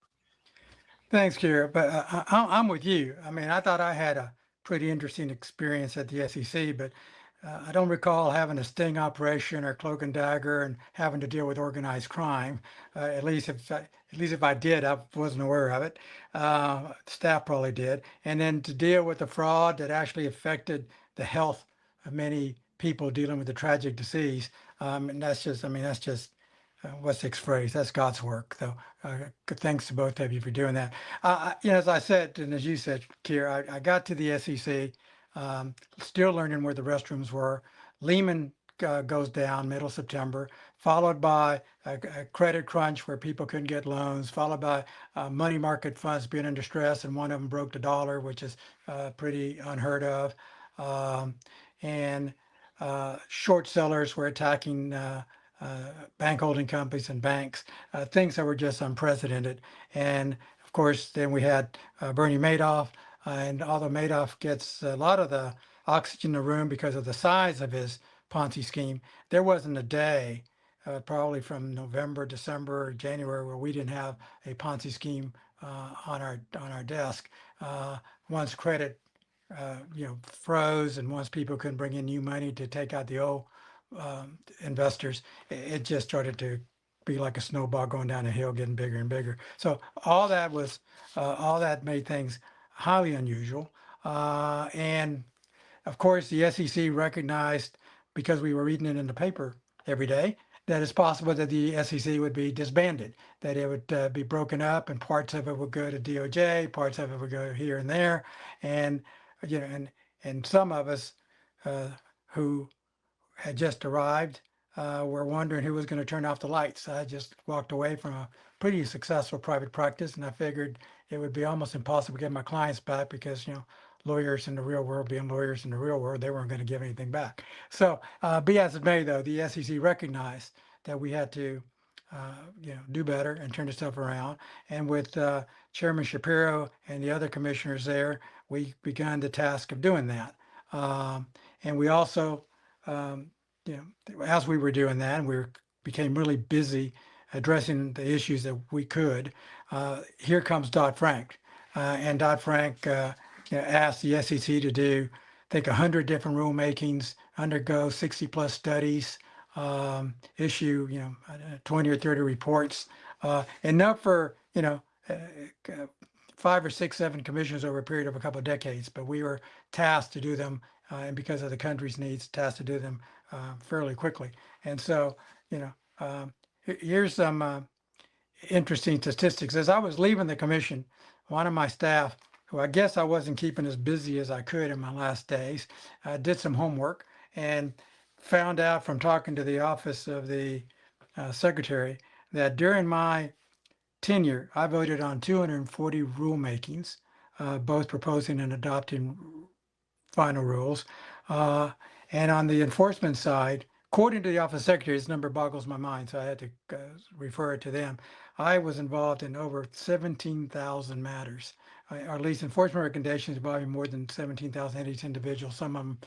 Thanks, Keir. But I'm with you. I mean, I thought I had a pretty interesting experience at the SEC, but I don't recall having a sting operation or cloak and dagger and having to deal with organized crime. At least if I did, I wasn't aware of it. Staff probably did. And then to deal with the fraud that actually affected the health of many people dealing with the tragic disease. And that's just what's the phrase? That's God's work. So thanks to both of you for doing that. As I said, and as you said, Keir, I got to the SEC, still learning where the restrooms were. Lehman goes down middle September, followed by a credit crunch where people couldn't get loans, followed by money market funds being in distress, and one of them broke the dollar, which is pretty unheard of. And short sellers were attacking bank holding companies and banks, things that were just unprecedented. And of course, then we had Bernie Madoff, and although Madoff gets a lot of the oxygen in the room because of the size of his Ponzi scheme, there wasn't a day, probably from November, December, January, where we didn't have a Ponzi scheme on our desk. Once credit froze, and once people couldn't bring in new money to take out the old investors, it just started to be like a snowball going down a hill, getting bigger and bigger. So all that made things highly unusual. And of course, the SEC recognized, because we were reading it in the paper every day, that it's possible that the SEC would be disbanded, that it would be broken up, and parts of it would go to DOJ, parts of it would go here and there, and and some of us who had just arrived were wondering who was going to turn off the lights. I just walked away from a pretty successful private practice, and I figured it would be almost impossible to get my clients back because, lawyers in the real world being lawyers in the real world, they weren't going to give anything back. So be as it may, though, the SEC recognized that we had to do better and turn the stuff around. And with Chairman Shapiro and the other commissioners there, we began the task of doing that. And we also, as we were doing that, and we became really busy addressing the issues that we could, here comes Dodd-Frank. And Dodd-Frank asked the SEC to do, I think, 100 different rulemakings, undergo 60 plus studies, issue 20 or 30 reports, enough for 5 or 6, 7 commissioners over a period of a couple of decades. But we were tasked to do them, and because of the country's needs, tasked to do them fairly quickly. And so here's some interesting statistics. As I was leaving the commission, one of my staff, who I guess I wasn't keeping as busy as I could in my last days, did some homework and found out from talking to the office of the secretary that during my tenure, I voted on 240 rulemakings, both proposing and adopting final rules. And on the enforcement side, according to the Office of Secretary, this number boggles my mind, so I had to refer it to them. I was involved in over 17,000 matters. Our least enforcement recommendations involving more than 17,000 each individual. Some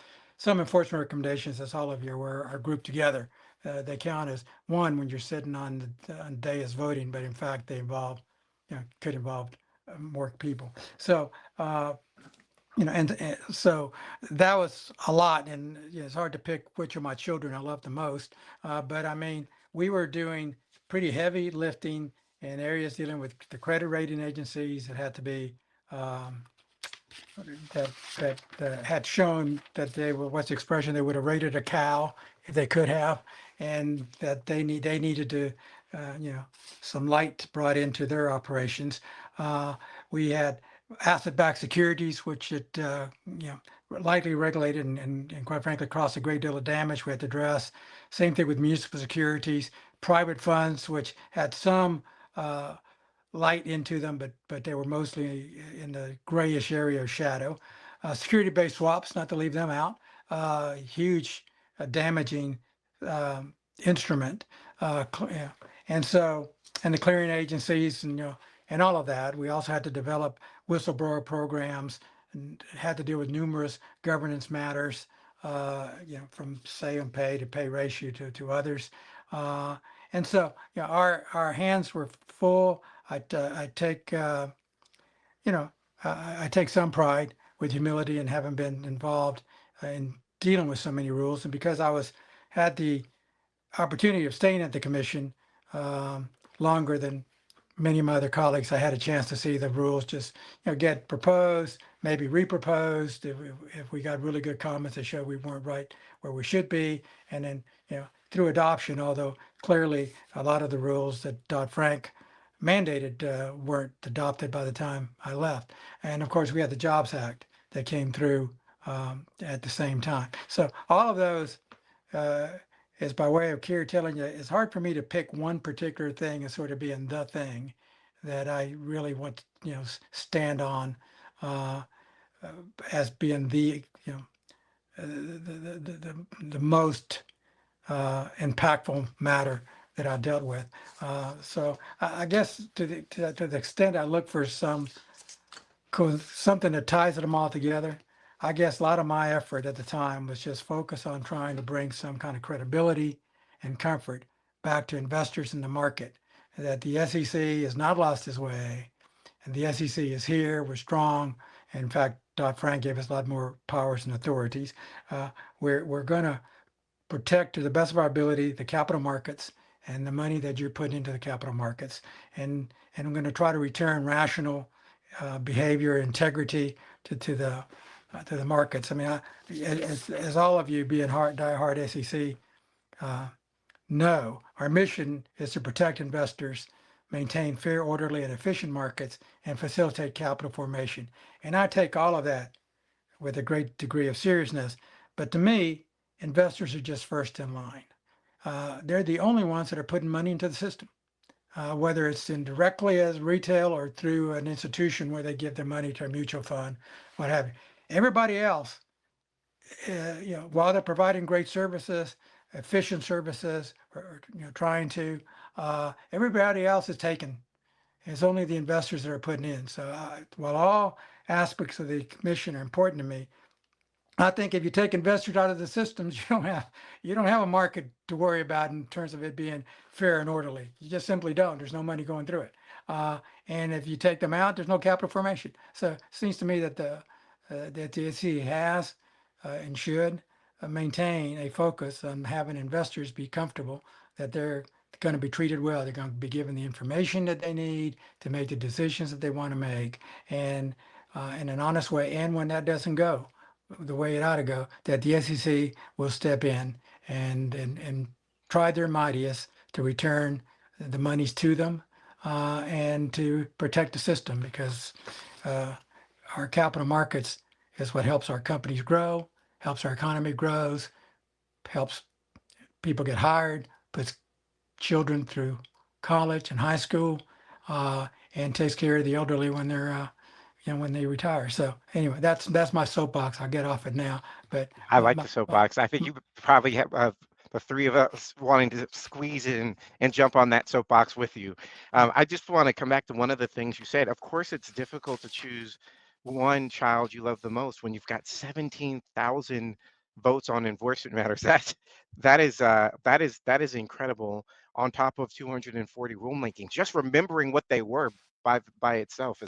enforcement recommendations, as all of you are aware, are grouped together. They count as one when you're sitting on the day as voting, but in fact they involve, could involve more people. So, and so that was a lot, and it's hard to pick which of my children I love the most. But I mean, we were doing pretty heavy lifting in areas dealing with the credit rating agencies that had to be that had shown that they were, what's the expression, they would have rated a cow if they could have, and that they needed to some light brought into their operations. We had asset-backed securities, which it lightly regulated and quite frankly caused a great deal of damage we had to address. Same thing with municipal securities, private funds, which had some light into them, but they were mostly in the grayish area of shadow. Security-based swaps, not to leave them out, huge damaging instrument. And so, and the clearing agencies and all of that. We also had to develop whistleblower programs and had to deal with numerous governance matters, from say and pay to pay ratio to others. And so, our hands were full. I take, I take some pride with humility in having been involved in dealing with so many rules. And because I had the opportunity of staying at the commission longer than many of my other colleagues, I had a chance to see the rules just get proposed, maybe reproposed if we got really good comments that showed we weren't right where we should be, and then through adoption. Although clearly a lot of the rules that Dodd-Frank mandated weren't adopted by the time I left, and of course we had the Jobs Act that came through at the same time. So all of those is by way of Keir telling you, it's hard for me to pick one particular thing as sort of being the thing that I really want to, stand on as being the most impactful matter that I dealt with. So I guess to the extent I look for something that ties them all together, I guess a lot of my effort at the time was just focus on trying to bring some kind of credibility and comfort back to investors in the market, that the SEC has not lost its way, and the SEC is here, we're strong. In fact, Dodd-Frank gave us a lot more powers and authorities. We're going to protect to the best of our ability the capital markets and the money that you're putting into the capital markets. And I'm going to try to return rational behavior, integrity to the markets. I mean, as all of you being diehard SEC know, our mission is to protect investors, maintain fair, orderly, and efficient markets, and facilitate capital formation. And I take all of that with a great degree of seriousness. But to me, investors are just first in line. They're the only ones that are putting money into the system, whether it's indirectly as retail or through an institution where they give their money to a mutual fund, what have you. Everybody else, while they're providing great services, efficient services, or trying to, everybody else is taking. It's only the investors that are putting in. So while all aspects of the commission are important to me, I think if you take investors out of the systems, you don't have a market to worry about in terms of it being fair and orderly. You just simply don't. There's no money going through it. And if you take them out, there's no capital formation. So it seems to me that the SEC has and should maintain a focus on having investors be comfortable that they're going to be treated well. They're going to be given the information that they need to make the decisions that they want to make, and in an honest way. And when that doesn't go the way it ought to go, that the SEC will step in and try their mightiest to return the monies to them and to protect the system, because our capital markets is what helps our companies grow, helps our economy grows, helps people get hired, puts children through college and high school, and takes care of the elderly when they're when they retire. So anyway, that's my soapbox. I'll get off it now. But I like the soapbox. I think you probably have the three of us wanting to squeeze in and jump on that soapbox with you. I just want to come back to one of the things you said. Of course, it's difficult to choose one child you love the most when you've got 17,000 votes on enforcement matters. That is incredible. On top of 240 rulemakings, just remembering what they were by itself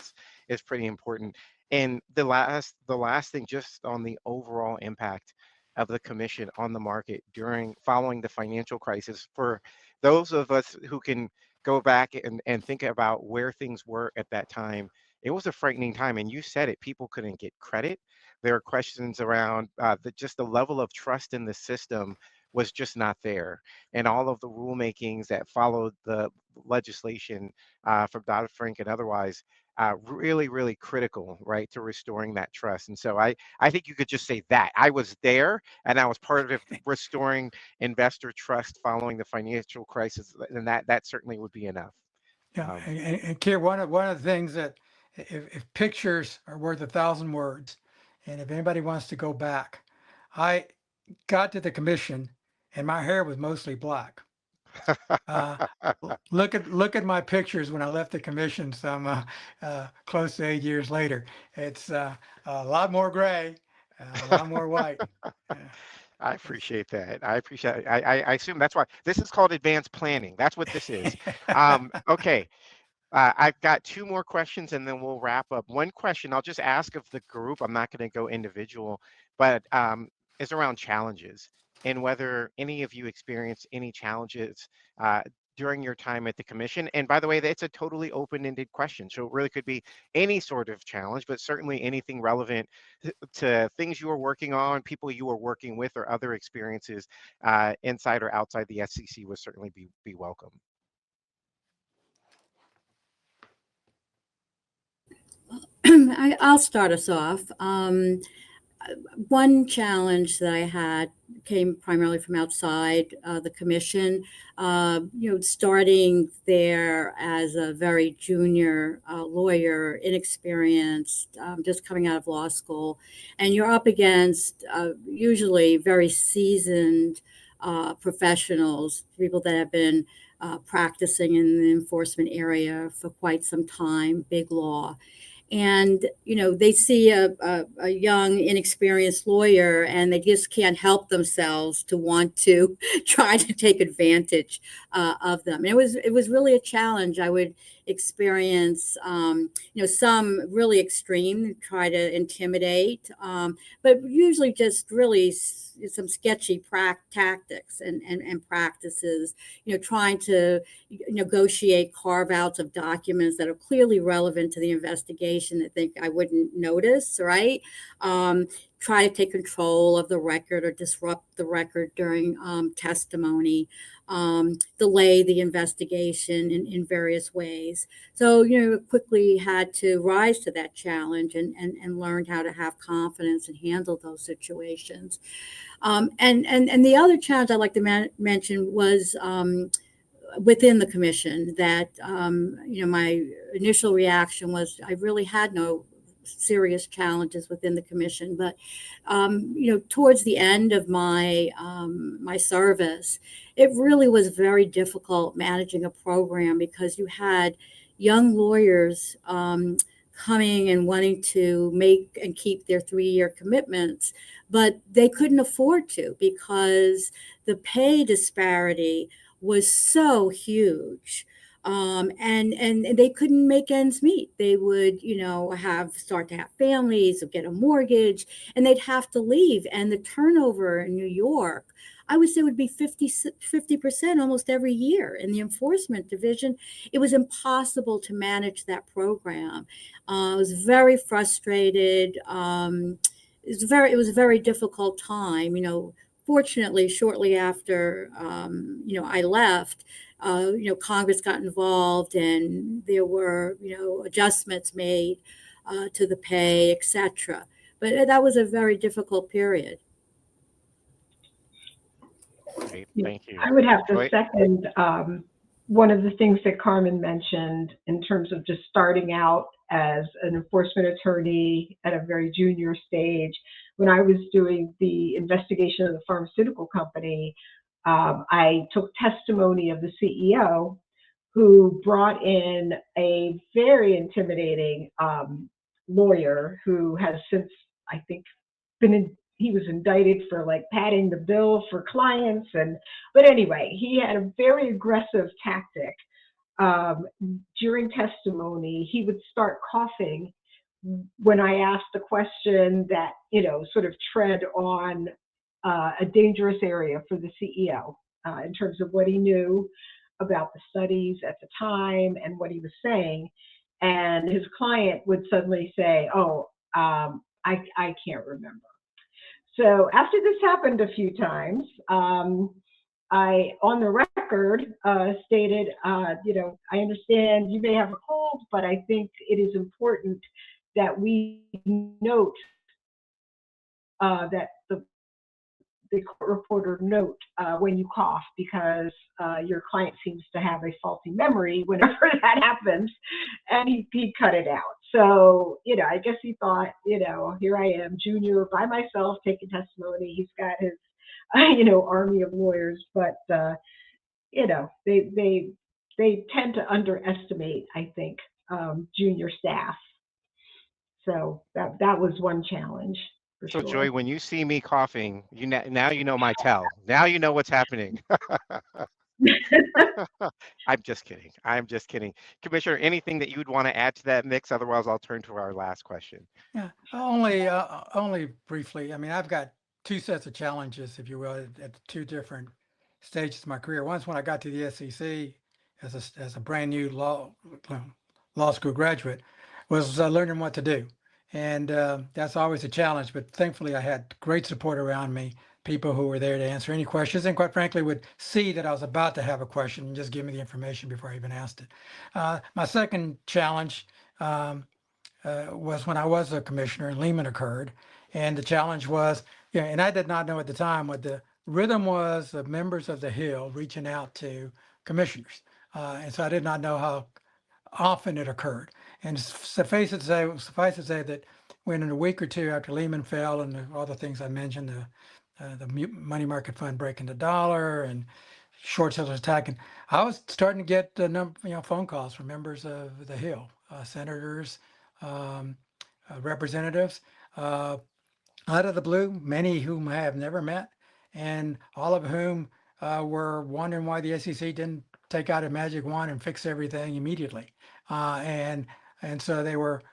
is pretty important. And the last thing, just on the overall impact of the commission on the market following the financial crisis, for those of us who can go back and think about where things were at that time, it was a frightening time. And you said it, people couldn't get credit. There are questions around just the level of trust in the system was just not there. And all of the rulemakings that followed the legislation from Dodd-Frank and otherwise, really, really critical, right, to restoring that trust. And so I think you could just say that I was there and I was part of restoring investor trust following the financial crisis, and that certainly would be enough. Yeah, Um, and Keir, one of the things that if pictures are worth 1,000 words, and if anybody wants to go back, I got to the commission and my hair was mostly black. Look at my pictures when I left the commission some close to 8 years later. It's a lot more gray, a lot more white. I appreciate that. I appreciate it. I assume that's why this is called advanced planning. That's what this is. Okay. I've got two more questions and then we'll wrap up. One question I'll just ask of the group, I'm not going to go individual, but is around challenges and whether any of you experienced any challenges during your time at the commission. And by the way, it's a totally open-ended question. So it really could be any sort of challenge, but certainly anything relevant to things you were working on, people you were working with, or other experiences inside or outside the SEC would certainly be welcome. I'll start us off. One challenge that I had came primarily from outside the commission. Starting there as a very junior lawyer, inexperienced, just coming out of law school, and you're up against usually very seasoned professionals, people that have been practicing in the enforcement area for quite some time, big law. And they see a young inexperienced lawyer and they just can't help themselves to want to try to take advantage of them. And it was really a challenge. I would experience some really extreme, try to intimidate, but usually just really some sketchy tactics and practices, trying to negotiate carve-outs of documents that are clearly relevant to the investigation that think I wouldn't notice, right? Try to take control of the record or disrupt the record during testimony, delay the investigation in various ways. So, quickly had to rise to that challenge and learned how to have confidence and handle those situations. And the other challenge I'd like to mention was within the commission that, my initial reaction was I really had no serious challenges within the commission. But, towards the end of my service, it really was very difficult managing a program because you had young lawyers coming and wanting to make and keep their 3-year commitments, but they couldn't afford to because the pay disparity was so huge. And they couldn't make ends meet. They would, start to have families or get a mortgage, and they'd have to leave. And the turnover in New York, I would say, would be 50% almost every year in the enforcement division. It was impossible to manage that program. I was very frustrated. It was a very difficult time. Fortunately, shortly after, I left, Congress got involved and there were, adjustments made to the pay, etc. But that was a very difficult period. Great, thank you. I would have to Joy? second one of the things that Carmen mentioned in terms of just starting out as an enforcement attorney at a very junior stage. When I was doing the investigation of the pharmaceutical company, I took testimony of the CEO, who brought in a very intimidating lawyer who has since, I think, he was indicted for like padding the bill for clients. But anyway, he had a very aggressive tactic. During testimony, he would start coughing when I asked a question that, sort of tread on a dangerous area for the CEO in terms of what he knew about the studies at the time and what he was saying. And his client would suddenly say, "Oh, I can't remember." So after this happened a few times, I, on the record, stated, I understand you may have a cold, but I think it is important that we note that the court reporter note when you cough, because your client seems to have a faulty memory whenever that happens, and he cut it out. So, I guess he thought, here I am, junior, by myself, taking testimony. He's got his, army of lawyers, but, they tend to underestimate, I think, junior staff. So that was one challenge. So Sure. Joy, when you see me coughing, now you know my tell. Now you know what's happening. I'm just kidding. I'm just kidding. Commissioner, anything that you would want to add to that mix? Otherwise, I'll turn to our last question. Yeah, only briefly. I mean, I've got two sets of challenges, if you will, at two different stages of my career. Once when I got to the SEC as a brand new law school graduate, was learning what to do, and that's always a challenge. But thankfully, I had great support around me, people who were there to answer any questions, and quite frankly, would see that I was about to have a question and just give me the information before I even asked it. My second challenge. Was when I was a commissioner and Lehman occurred. And the challenge was, and I did not know at the time what the rhythm was of members of the Hill reaching out to commissioners. And so I did not know how often it occurred. And suffice it to say that when in a week or two after Lehman fell and all the things I mentioned, the money market fund breaking the dollar and short sellers attacking, I was starting to get a number, phone calls from members of the Hill, senators, um, representatives, out of the blue, many whom I have never met, and all of whom were wondering why the SEC didn't take out a magic wand and fix everything immediately. And so they were,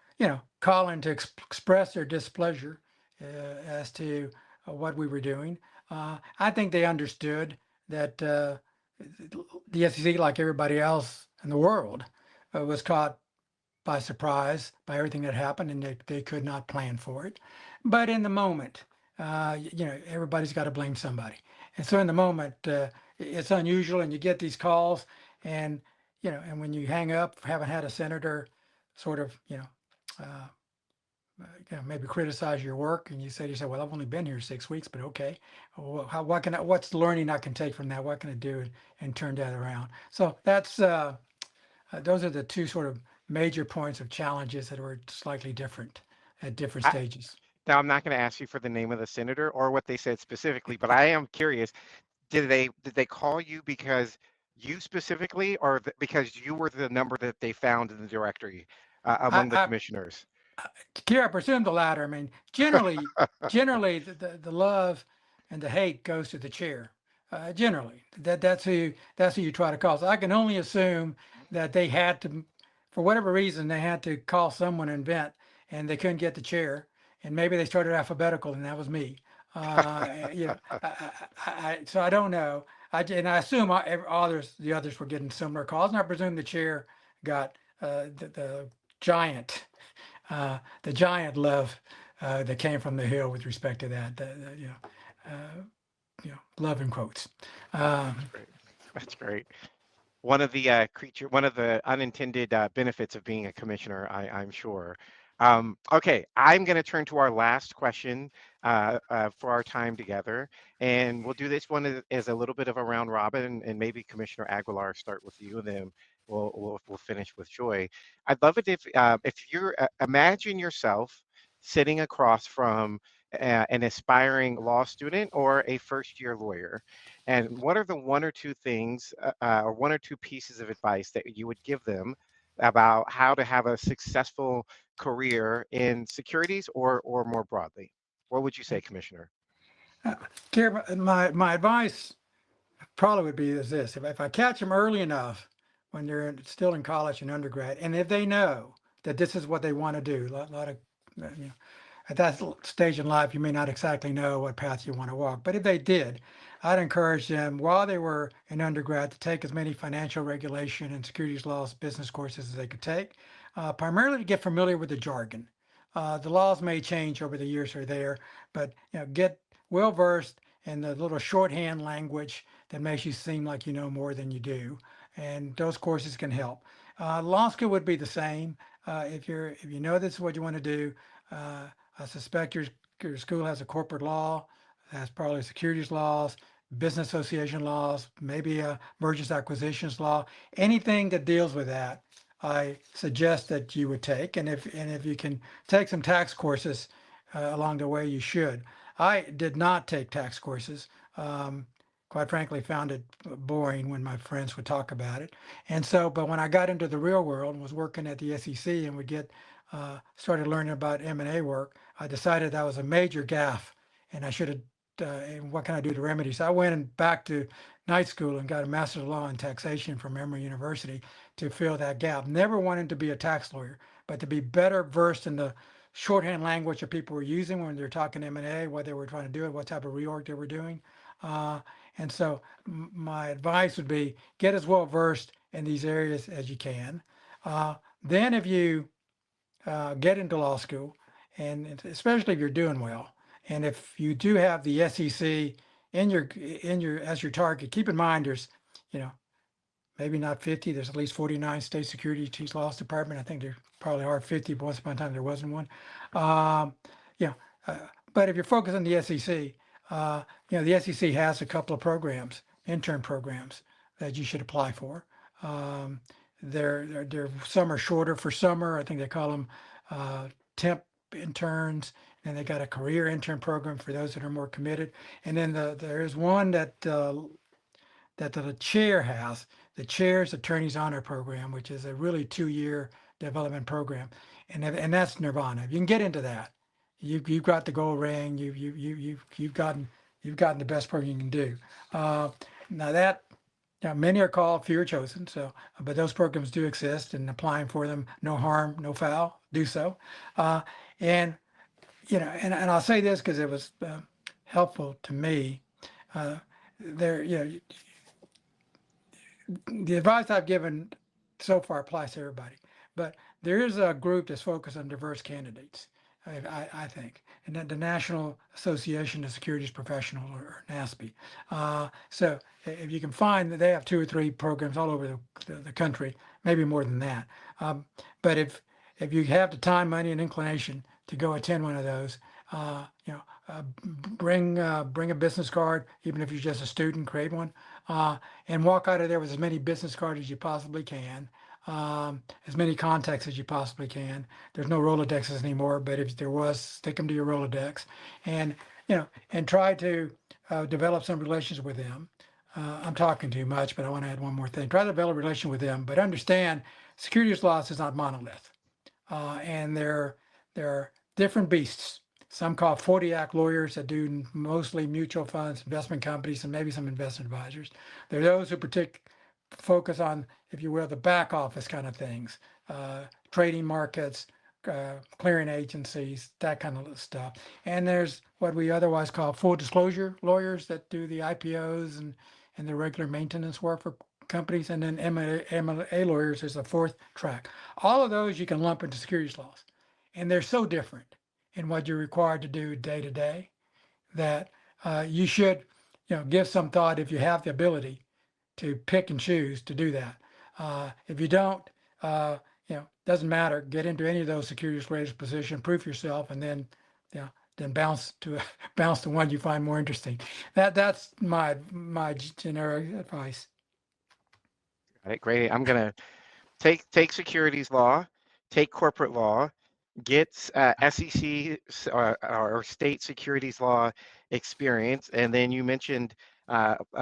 calling to express their displeasure as to what we were doing. I think they understood that the SEC, like everybody else in the world, was caught by surprise by everything that happened, and they could not plan for it. But in the moment, everybody's got to blame somebody. And so in the moment, it's unusual, and you get these calls, and and when you hang up, haven't had a senator sort of, uh, maybe criticize your work, and you say to yourself, "Well, I've only been here 6 weeks, but okay, well, what's the learning I can take from that? What can I do and turn that around?" So that's those are the two sort of major points of challenges that were slightly different at different I, stages. Now, I'm not going to ask you for the name of the senator or what they said specifically, but I am curious. Did they call you because you specifically, or because you were the number that they found in the directory I, among the I, commissioners? Keir, I presume the latter. I mean, generally, the love and the hate goes to the chair. Generally, that's who you try to call. So I can only assume that they had to, for whatever reason, they had to call someone and vent, and they couldn't get the chair, and maybe they started alphabetical, and that was me. So I don't know. And I assume the others were getting similar calls, and I presume the chair got the giant the giant love that came from the Hill with respect to that. Uh, love in quotes. That's great. That's great. One of the unintended benefits of being a commissioner, I'm sure. Okay, I'm going to turn to our last question for our time together, and we'll do this one as a little bit of a round robin, and maybe Commissioner Aguilar start with you, and then we'll finish with Joy. I'd love it if you're imagine yourself sitting across from an aspiring law student or a first-year lawyer? And what are the one or two things or one or two pieces of advice that you would give them about how to have a successful career in securities or more broadly? What would you say, Commissioner? Keir, my advice probably would be is this: if I catch them early enough when they're still in college and undergrad, and if they know that this is what they want to do, a lot of you know, at that stage in life, you may not exactly know what path you want to walk. But if they did, I'd encourage them while they were in undergrad to take as many financial regulation and securities laws business courses as they could take, primarily to get familiar with the jargon. The laws may change over the years they're there, but get well versed in the little shorthand language that makes you seem like you know more than you do. And those courses can help. Law school would be the same. If you know this is what you want to do, I suspect your school has a corporate law, has probably securities laws, business association laws, maybe a mergers acquisitions law. Anything that deals with that, I suggest that you would take. And if you can take some tax courses along the way, you should. I did not take tax courses. Quite frankly, found it boring when my friends would talk about it. And so, but when I got into the real world and was working at the SEC and would get started learning about M&A work, I decided that was a major gaffe, and I should have. And what can I do to remedy? So I went back to night school and got a master's of law in taxation from Emory University to fill that gap. Never wanted to be a tax lawyer, but to be better versed in the shorthand language that people were using when they're talking M&A, what they were trying to do, and what type of reorg they were doing. And so my advice would be get as well versed in these areas as you can. Then if you get into law school, and especially if you're doing well, and if you do have the SEC in your as your target, keep in mind there's, maybe not 50. There's at least 49 state securities laws department. I think there probably are 50, but once upon a time there wasn't one. Yeah, but if you're focused on the SEC, the SEC has a couple of programs, intern programs that you should apply for. They're some are shorter for summer. I think they call them temp interns, and they got a career intern program for those that are more committed. And then there is one that the chair has, the chair's attorney's honor program, which is a really 2-year development program, and that's nirvana. If you can get into that, you've got the gold ring. You've gotten the best program you can do. Now that. Now, many are called, few are chosen. So, but those programs do exist, and applying for them, no harm, no foul. Do so, and and I'll say this because it was helpful to me. There, the advice I've given so far applies to everybody, but there is a group that's focused on diverse candidates. I think, and then the National Association of Securities Professionals, or NASPE. So if you can find that they have 2 or 3 programs all over the country, maybe more than that. But if you have the time, money, and inclination to go attend one of those, bring a business card, even if you're just a student, create one, and walk out of there with as many business cards as you possibly can. As many contacts as you possibly can. There's no Rolodexes anymore, but if there was, stick them to your Rolodex, and and try to develop some relations with them. I'm talking too much, but I want to add one more thing. Try to develop a relation with them, but understand securities laws is not monolith, and there are different beasts. Some call 40 Act lawyers that do mostly mutual funds, investment companies, and maybe some investment advisors. There are those who focus on, if you will, the back office kind of things, trading markets, clearing agencies, that kind of stuff. And there's what we otherwise call full disclosure lawyers that do the IPOs and the regular maintenance work for companies. And then M&A lawyers is the fourth track. All of those you can lump into securities laws. And they're so different in what you're required to do day to day that you should give some thought, if you have the ability, to pick and choose to do that. If you don't, doesn't matter. Get into any of those securities related position, prove yourself, and then bounce to one you find more interesting. That's my generic advice. All right, great. I'm gonna take securities law, take corporate law, gets SEC or state securities law experience, and then you mentioned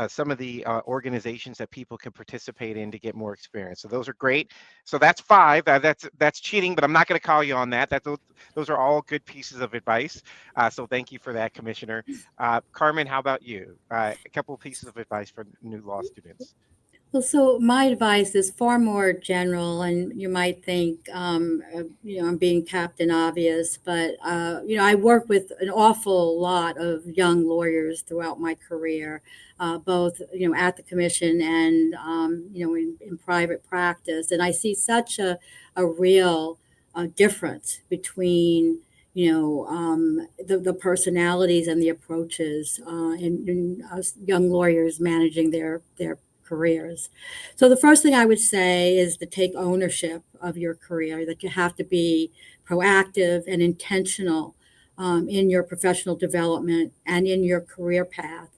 some of the organizations that people can participate in to get more experience. So those are great. So that's 5. That's cheating, but I'm not going to call you on that. Those are all good pieces of advice. So thank you for that, Commissioner. Carmen, how about you? A couple of pieces of advice for new law students. Well, so my advice is far more general, and you might think, I'm being Captain Obvious, but I work with an awful lot of young lawyers throughout my career, both at the commission and in private practice, and I see such a real difference between the personalities and the approaches in us young lawyers managing their careers. So the first thing I would say is to take ownership of your career, that you have to be proactive and intentional in your professional development and in your career path.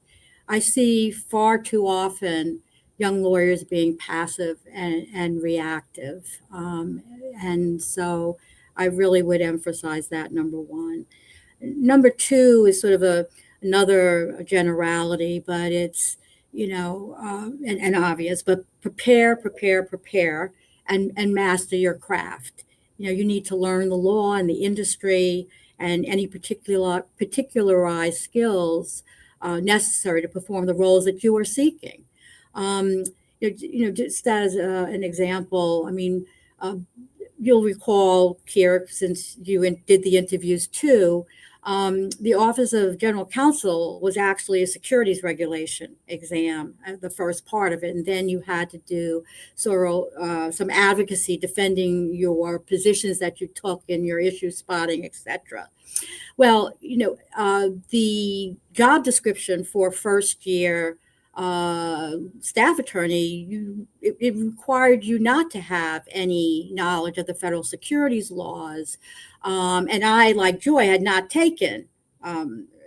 I see far too often young lawyers being passive and reactive. And so I really would emphasize that, number one. Number two is sort of another generality, but it's, and obvious, but prepare, and master your craft. You need to learn the law and the industry and any particularized skills necessary to perform the roles that you are seeking. Just as an example, I mean, you'll recall, Keir, since you did the interviews too, the Office of General Counsel was actually a securities regulation exam, the first part of it. And then you had to do sort of some advocacy defending your positions that you took in your issue spotting, etc. Well, the job description for first year staff attorney, it required you not to have any knowledge of the federal securities laws. And I, like Joy, had not taken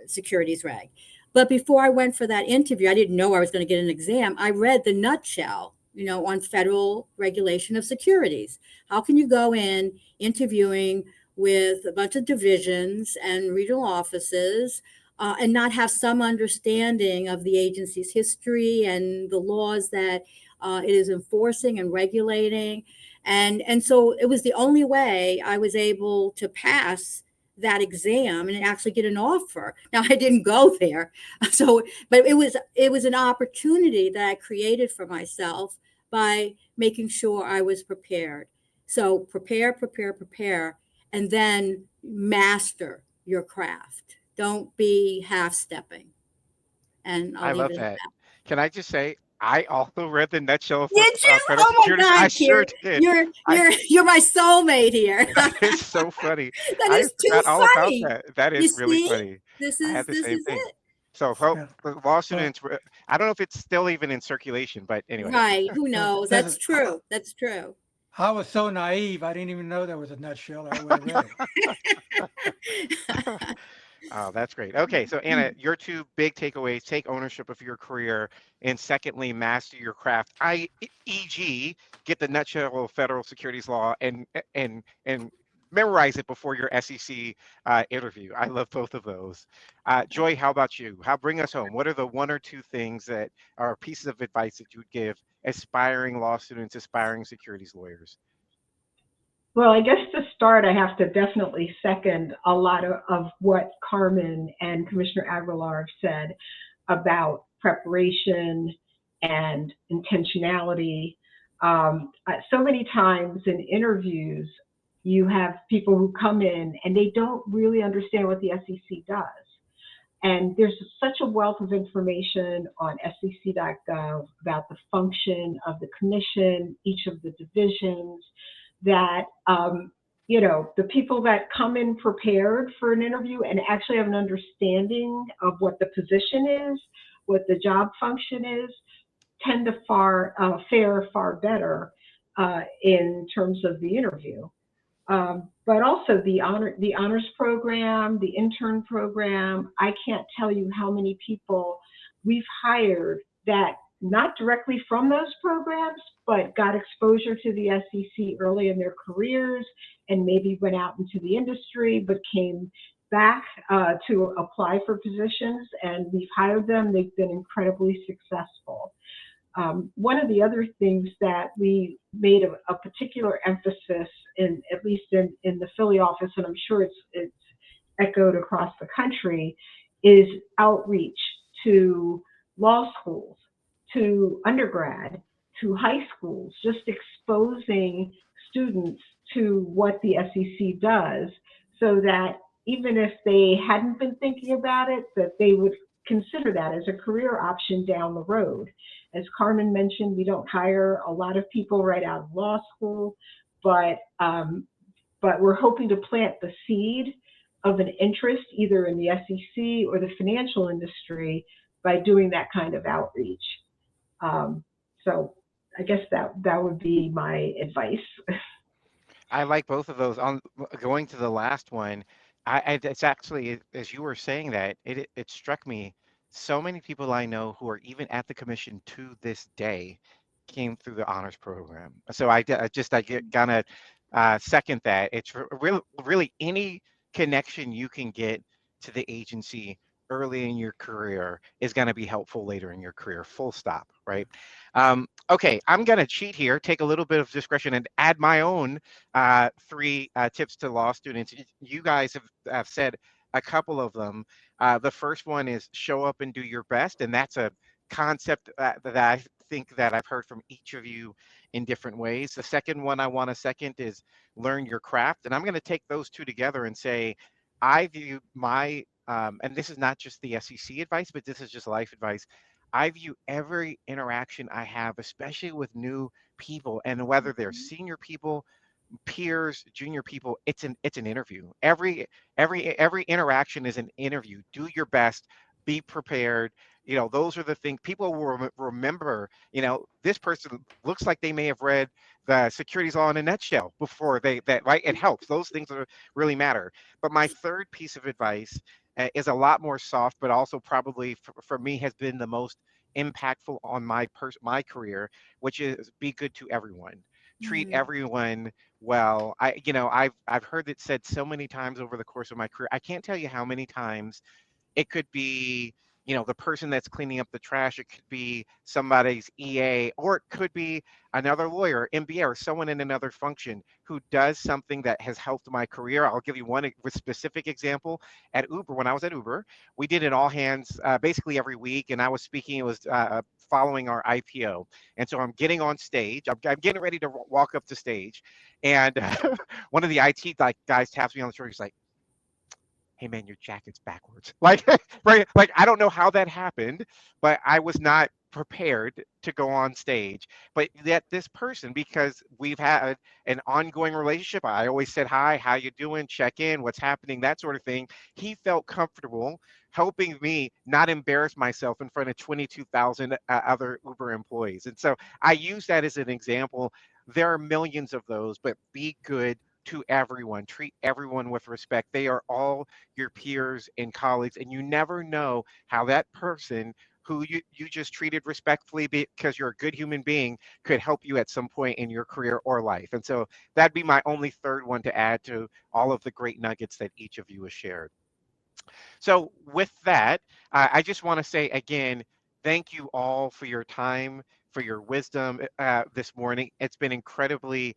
securities reg. But before I went for that interview, I didn't know I was going to get an exam. I read the nutshell, on federal regulation of securities. How can you go in interviewing with a bunch of divisions and regional offices and not have some understanding of the agency's history and the laws that it is enforcing and regulating? And so it was the only way I was able to pass that exam and actually get an offer. Now, I didn't go there. But it was an opportunity that I created for myself by making sure I was prepared. So prepare, and then master your craft. Don't be half stepping. And I'll I leave love it at that. that. Can I just say, I also read the nutshell for Did you? federal Oh my securities. I God, sure Keir, did. you're I you're you're my soulmate here. That is so funny. That I is too forgot all about funny. that. That You is really see, funny. I had the this same is thing. it. So hope Yeah. the law Well, students, I don't know if it's still even in circulation, but anyway. Right? Who well, knows? That's listen, true. That's true. I was so naive. I didn't even know there was a nutshell, or I would have read it. Oh, that's great. Okay, so Anna, your 2 big takeaways: take ownership of your career, and secondly, master your craft. E.g., get the nutshell of federal securities law and memorize it before your SEC interview. I love both of those. Joy, how about you? Bring us home? What are the 1 or 2 things that are pieces of advice that you would give aspiring law students, aspiring securities lawyers? Well, I guess to start, I have to definitely second a lot of what Carmen and Commissioner Aguilar have said about preparation and intentionality. So many times in interviews, you have people who come in and they don't really understand what the SEC does. And there's such a wealth of information on sec.gov about the function of the commission, each of the divisions, that the people that come in prepared for an interview and actually have an understanding of what the position is, what the job function is, tend to fare far better in terms of the interview. But also the honors program, the intern program. I can't tell you how many people we've hired that not directly from those programs, but got exposure to the SEC early in their careers and maybe went out into the industry, but came back to apply for positions, and we've hired them. They've been incredibly successful. One of the other things that we made a particular emphasis in, at least in the Philly office, and I'm sure it's echoed across the country, is outreach to law schools, to undergrad, to high schools, just exposing students to what the SEC does, so that even if they hadn't been thinking about it, that they would consider that as a career option down the road. As Carmen mentioned, we don't hire a lot of people right out of law school, but we're hoping to plant the seed of an interest either in the SEC or the financial industry by doing that kind of outreach. So I guess that would be my advice. I like both of those. On going to the last one, it's actually, as you were saying that, it struck me. So many people I know who are even at the commission to this day came through the honors program. So gonna second that. It's really any connection you can get to the agency early in your career is going to be helpful later in your career. Full stop. Right. Okay, I'm going to cheat here, take a little bit of discretion, and add my own three tips to law students. You guys have said a couple of them. The first one is show up and do your best, and that's a concept that I think that I've heard from each of you in different ways. The second one I want to second is learn your craft, and I'm going to take those two together and say I view my and this is not just the SEC advice, but this is just life advice. I view every interaction I have, especially with new people, and whether they're senior people, peers, junior people, it's an interview. Every interaction is an interview. Do your best, be prepared. Those are the things people will remember. This person looks like they may have read the securities law in a nutshell before that, right? It helps. Those things really matter. But my third piece of advice is a lot more soft, but also probably for me has been the most impactful on my career, which is be good to everyone. Treat everyone well. I've heard it said so many times over the course of my career. I can't tell you how many times it could be, the person that's cleaning up the trash. It could be somebody's EA, or it could be another lawyer, MBA, or someone in another function who does something that has helped my career. I'll give you one specific example. At Uber, when I was at Uber, we did an all hands basically every week, and I was speaking. It was following our IPO. And so I'm getting on stage. I'm getting ready to walk up to stage. And one of the IT guys taps me on the shoulder. He's like, hey man, your jacket's backwards. Like, right? Like, I don't know how that happened, but I was not prepared to go on stage. But that this person, because we've had an ongoing relationship, I always said, hi, how you doing? Check in, what's happening, that sort of thing. He felt comfortable helping me not embarrass myself in front of 22,000 other Uber employees. And so I use that as an example. There are millions of those, but be good to everyone. Treat everyone with respect. They are all your peers and colleagues, and you never know how that person who you just treated respectfully because you're a good human being could help you at some point in your career or life. And so that'd be my only third one to add to all of the great nuggets that each of you has shared. So with that, I just want to say again, thank you all for your time, for your wisdom this morning. It's been incredibly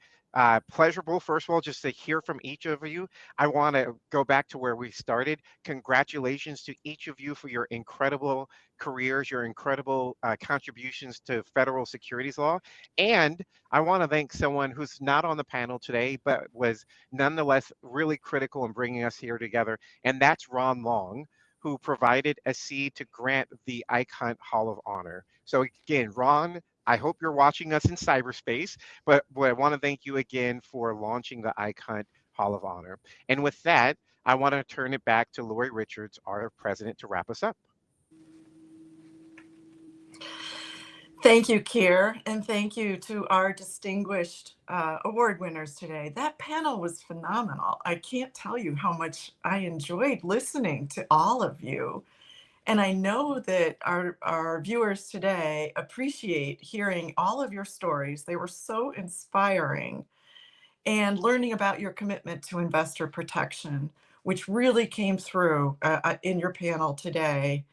pleasurable, first of all, just to hear from each of you. I want to go back to where we started. Congratulations to each of you for your incredible careers, your incredible contributions to federal securities law. And I want to thank someone who's not on the panel today, but was nonetheless really critical in bringing us here together. And that's Ron Long, who provided a seed to grant the Icon Hall of Honor. So again, Ron, I hope you're watching us in cyberspace, but I want to thank you again for launching the Icon Hall of Honor. And with that, I want to turn it back to Lori Richards, our president, to wrap us up. Thank you, Keir, and thank you to our distinguished award winners today. That panel was phenomenal. I can't tell you how much I enjoyed listening to all of you. And I know that our viewers today appreciate hearing all of your stories. They were so inspiring. and learning about your commitment to investor protection, which really came through in your panel today,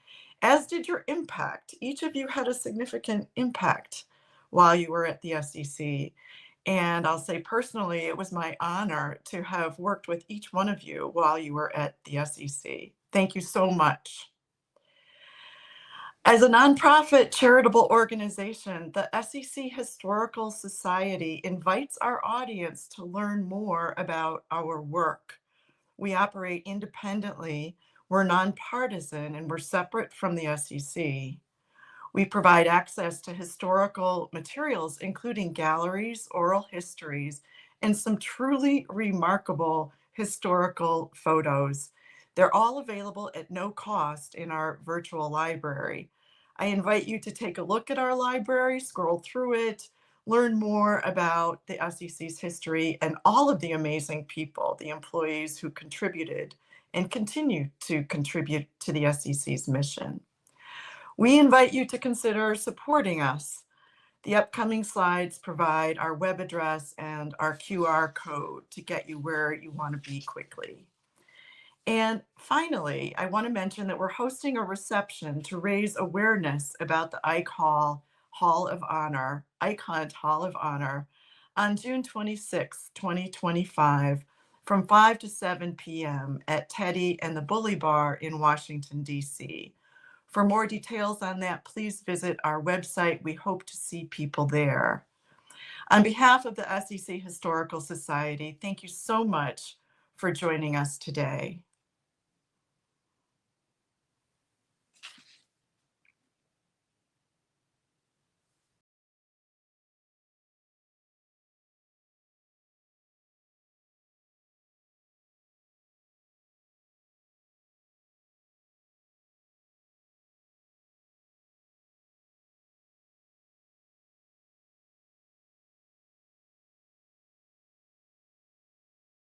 as did your impact. Each of you had a significant impact while you were at the SEC. And I'll say personally, it was my honor to have worked with each one of you while you were at the SEC. Thank you so much. As a nonprofit charitable organization, the SEC Historical Society invites our audience to learn more about our work. We operate independently, we're nonpartisan, and we're separate from the SEC. We provide access to historical materials, including galleries, oral histories, and some truly remarkable historical photos. They're all available at no cost in our virtual library. I invite you to take a look at our library, scroll through it, learn more about the SEC's history and all of the amazing people, the employees who contributed and continue to contribute to the SEC's mission. We invite you to consider supporting us. The upcoming slides provide our web address and our QR code to get you where you want to be quickly. And finally, I want to mention that we're hosting a reception to raise awareness about the Ike Hunt Hall of Honor on June 26, 2025, from 5 to 7 p.m. at Teddy and the Bully Bar in Washington, D.C. For more details on that, please visit our website. We hope to see people there. On behalf of the SEC Historical Society, thank you so much for joining us today.